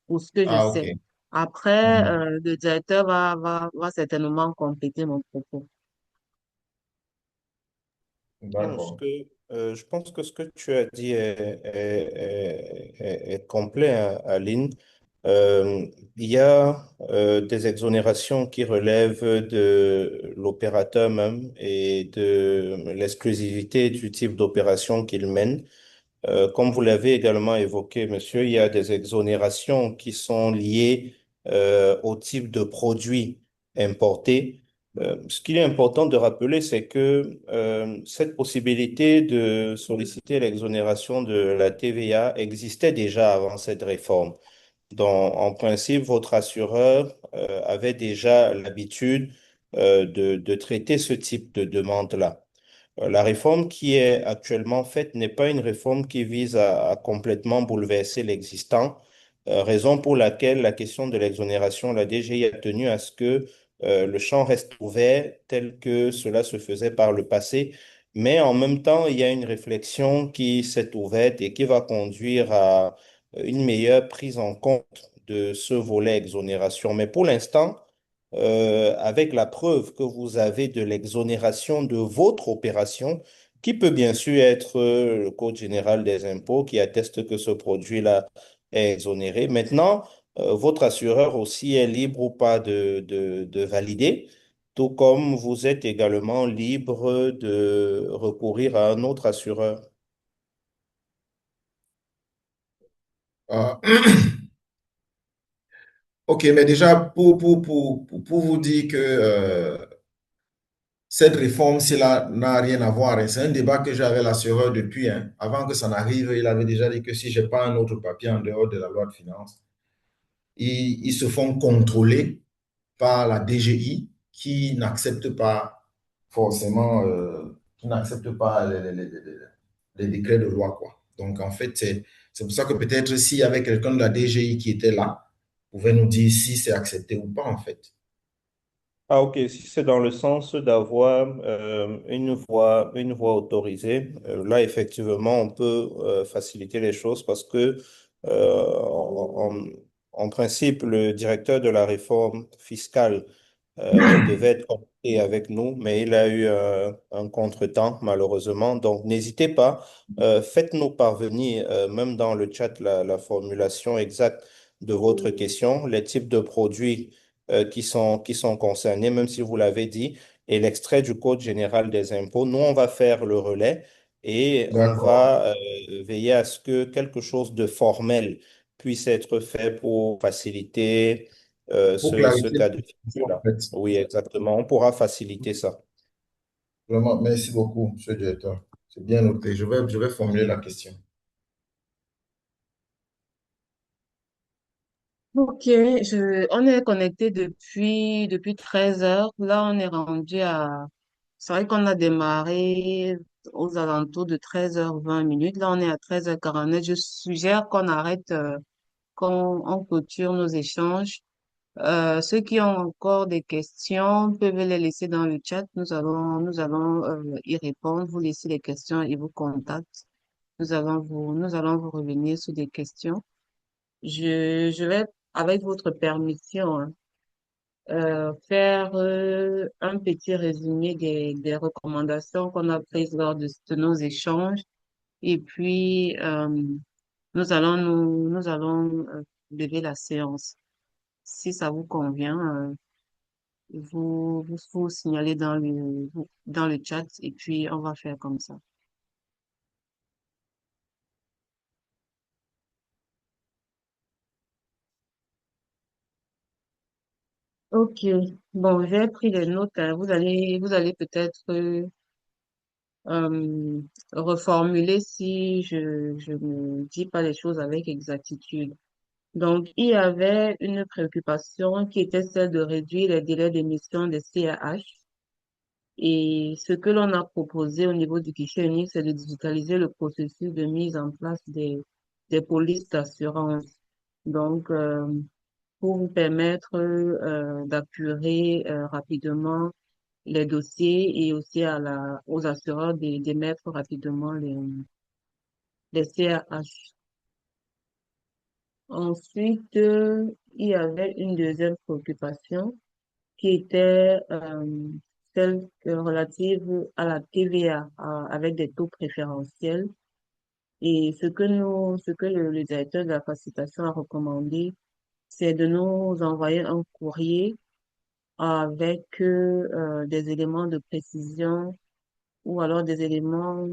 pour ce que je Ah, ok. sais. Après, Mhm. le directeur va certainement compléter mon propos. Non, D'accord. je pense que ce que tu as dit est complet, hein, Aline. Euh, il y a des exonérations qui relèvent de l'opérateur même et de l'exclusivité du type d'opération qu'il mène. Comme vous l'avez également évoqué, monsieur, il y a des exonérations qui sont liées au type de produits importés. Ce qu'il est important de rappeler, c'est que cette possibilité de solliciter l'exonération de la TVA existait déjà avant cette réforme. Donc, en principe, votre assureur avait déjà l'habitude de traiter ce type de demande-là. La réforme qui est actuellement faite n'est pas une réforme qui vise à complètement bouleverser l'existant, raison pour laquelle la question de l'exonération, la DGI a tenu à ce que le champ reste ouvert tel que cela se faisait par le passé, mais en même temps, il y a une réflexion qui s'est ouverte et qui va conduire à une meilleure prise en compte de ce volet exonération. Mais pour l'instant, avec la preuve que vous avez de l'exonération de votre opération, qui peut bien sûr être le Code général des impôts qui atteste que ce produit-là est exonéré. Maintenant, votre assureur aussi est libre ou pas de valider, tout comme vous êtes également libre de recourir à un autre assureur. Euh, ok, mais déjà, pour vous dire que cette réforme, cela n'a rien à voir. Et c'est un débat que j'avais l'assureur depuis. Hein. Avant que ça n'arrive, il avait déjà dit que si je n'ai pas un autre papier en dehors de la loi de finances, ils se font contrôler par la DGI qui n'accepte pas forcément, qui n'accepte pas les décrets de loi, quoi. Donc, en fait, c'est pour ça que peut-être s'il y avait quelqu'un de la DGI qui était là, pouvait nous dire si c'est accepté ou pas, en fait. Ah, ok, si c'est dans le sens d'avoir une voie autorisée, là, effectivement, on peut faciliter les choses parce que, en principe, le directeur de la réforme fiscale devait être connecté avec nous, mais il a eu un contretemps, malheureusement. Donc, n'hésitez pas, faites-nous parvenir, même dans le chat, la formulation exacte de votre question, les types de produits qui sont concernés, même si vous l'avez dit, et l'extrait du Code général des impôts. Nous, on va faire le relais et on D'accord. va veiller à ce que quelque chose de formel puisse être fait pour faciliter Pour ce clarifier cas de ça, en figure-là. fait. Oui, exactement. On pourra faciliter ça. Vraiment, merci beaucoup, monsieur le directeur. C'est bien noté. Je vais formuler la question. Ok, on est connecté depuis 13 heures. Là, on est rendu à... C'est vrai qu'on a démarré aux alentours de 13h20. Là, on est à 13h49. Je suggère qu'on arrête, qu'on on clôture nos échanges. Ceux qui ont encore des questions peuvent les laisser dans le chat. Nous allons y répondre. Vous laissez les questions et vous contactent. Nous allons vous revenir sur des questions. Je vais, avec votre permission, hein, faire un petit résumé des recommandations qu'on a prises lors de nos échanges. Et puis, nous allons lever la séance. Si ça vous convient, vous signalez dans le chat et puis on va faire comme ça. Ok. Bon, j'ai pris les notes, hein. Vous allez peut-être euh, reformuler si je ne dis pas les choses avec exactitude. Donc, il y avait une préoccupation qui était celle de réduire les délais d'émission des CAH. Et ce que l'on a proposé au niveau du guichet unique, c'est de digitaliser le processus de mise en place des polices d'assurance. Donc, pour vous permettre d'apurer rapidement les dossiers et aussi aux assureurs d'émettre rapidement les CAH. Ensuite, il y avait une deuxième préoccupation qui était celle relative à la TVA avec des taux préférentiels. Et ce que le directeur de la facilitation a recommandé, c'est de nous envoyer un courrier avec des éléments de précision ou alors des éléments,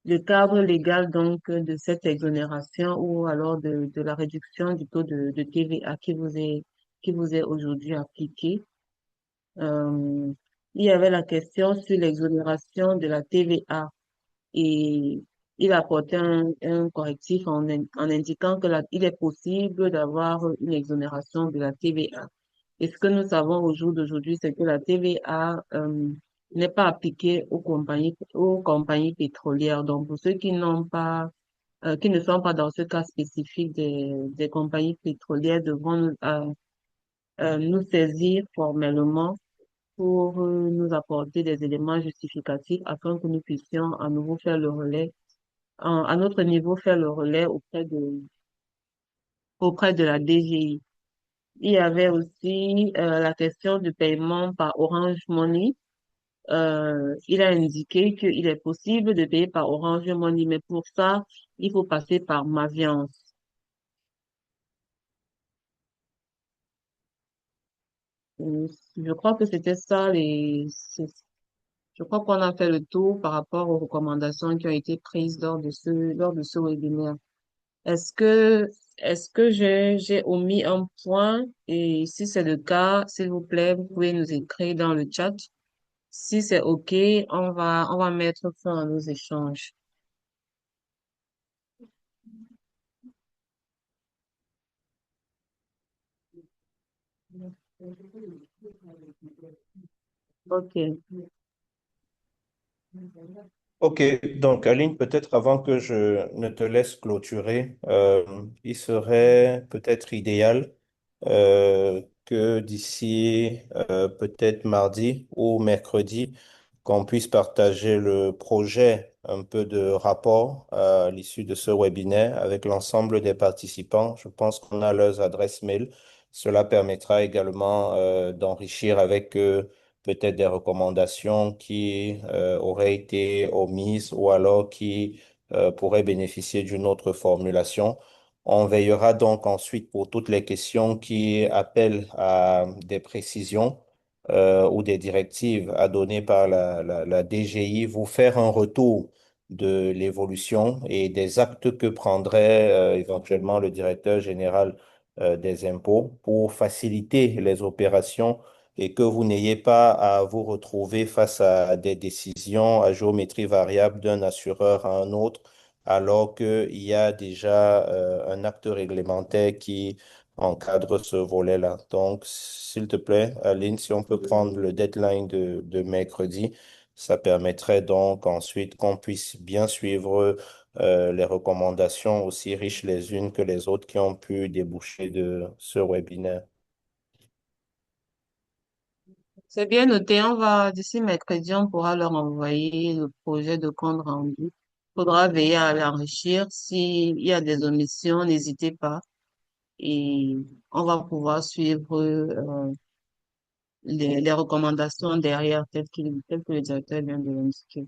le cadre légal donc de cette exonération ou alors de la réduction du taux de TVA qui vous est aujourd'hui appliqué. Euh, il y avait la question sur l'exonération de la TVA et il apportait un correctif en indiquant que il est possible d'avoir une exonération de la TVA. Et ce que nous savons au jour d'aujourd'hui, c'est que la TVA n'est pas appliquée aux compagnies pétrolières. Donc, pour ceux qui ne sont pas dans ce cas spécifique des compagnies pétrolières, devront nous saisir formellement pour nous apporter des éléments justificatifs afin que nous puissions à nouveau faire le relais, à notre niveau, faire le relais auprès de la DGI. Il y avait aussi la question du paiement par Orange Money. Il a indiqué qu'il est possible de payer par Orange Money, mais pour ça, il faut passer par Maviance. Je crois que c'était ça je crois qu'on a fait le tour par rapport aux recommandations qui ont été prises lors de ce webinaire. Est-ce que, est-ce que j'ai omis un point? Et si c'est le cas, s'il vous plaît, vous pouvez nous écrire dans le chat. Si c'est OK, on va mettre fin à nos échanges. OK. Ok, donc Aline, peut-être avant que je ne te laisse clôturer, il serait peut-être idéal que d'ici peut-être mardi ou mercredi, qu'on puisse partager le projet, un peu de rapport à l'issue de ce webinaire avec l'ensemble des participants. Je pense qu'on a leurs adresses mail. Cela permettra également d'enrichir avec peut-être des recommandations qui auraient été omises ou alors qui pourraient bénéficier d'une autre formulation. On veillera donc ensuite pour toutes les questions qui appellent à des précisions ou des directives à donner par la DGI, vous faire un retour de l'évolution et des actes que prendrait éventuellement le directeur général des impôts pour faciliter les opérations et que vous n'ayez pas à vous retrouver face à des décisions à géométrie variable d'un assureur à un autre, alors qu'il y a déjà un acte réglementaire qui encadre ce volet-là. Donc, s'il te plaît, Aline, si on peut prendre le deadline de mercredi, ça permettrait donc ensuite qu'on puisse bien suivre les recommandations aussi riches les unes que les autres qui ont pu déboucher de ce webinaire. C'est bien noté. D'ici mercredi, on pourra leur envoyer le projet de compte rendu. Il faudra veiller à l'enrichir. S'il y a des omissions, n'hésitez pas. Et on va pouvoir suivre les recommandations derrière, telles que le directeur vient de l'indiquer.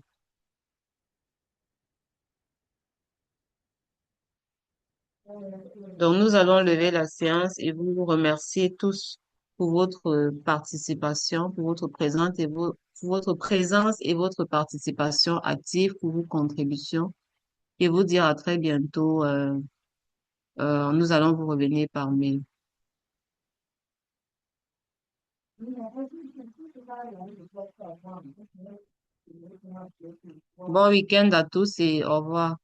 Donc, nous allons lever la séance et vous remercier tous pour votre participation, pour votre présence pour votre présence et votre participation active, pour vos contributions et vous dire à très bientôt. Nous allons vous revenir par mail. Bon week-end à tous et au revoir.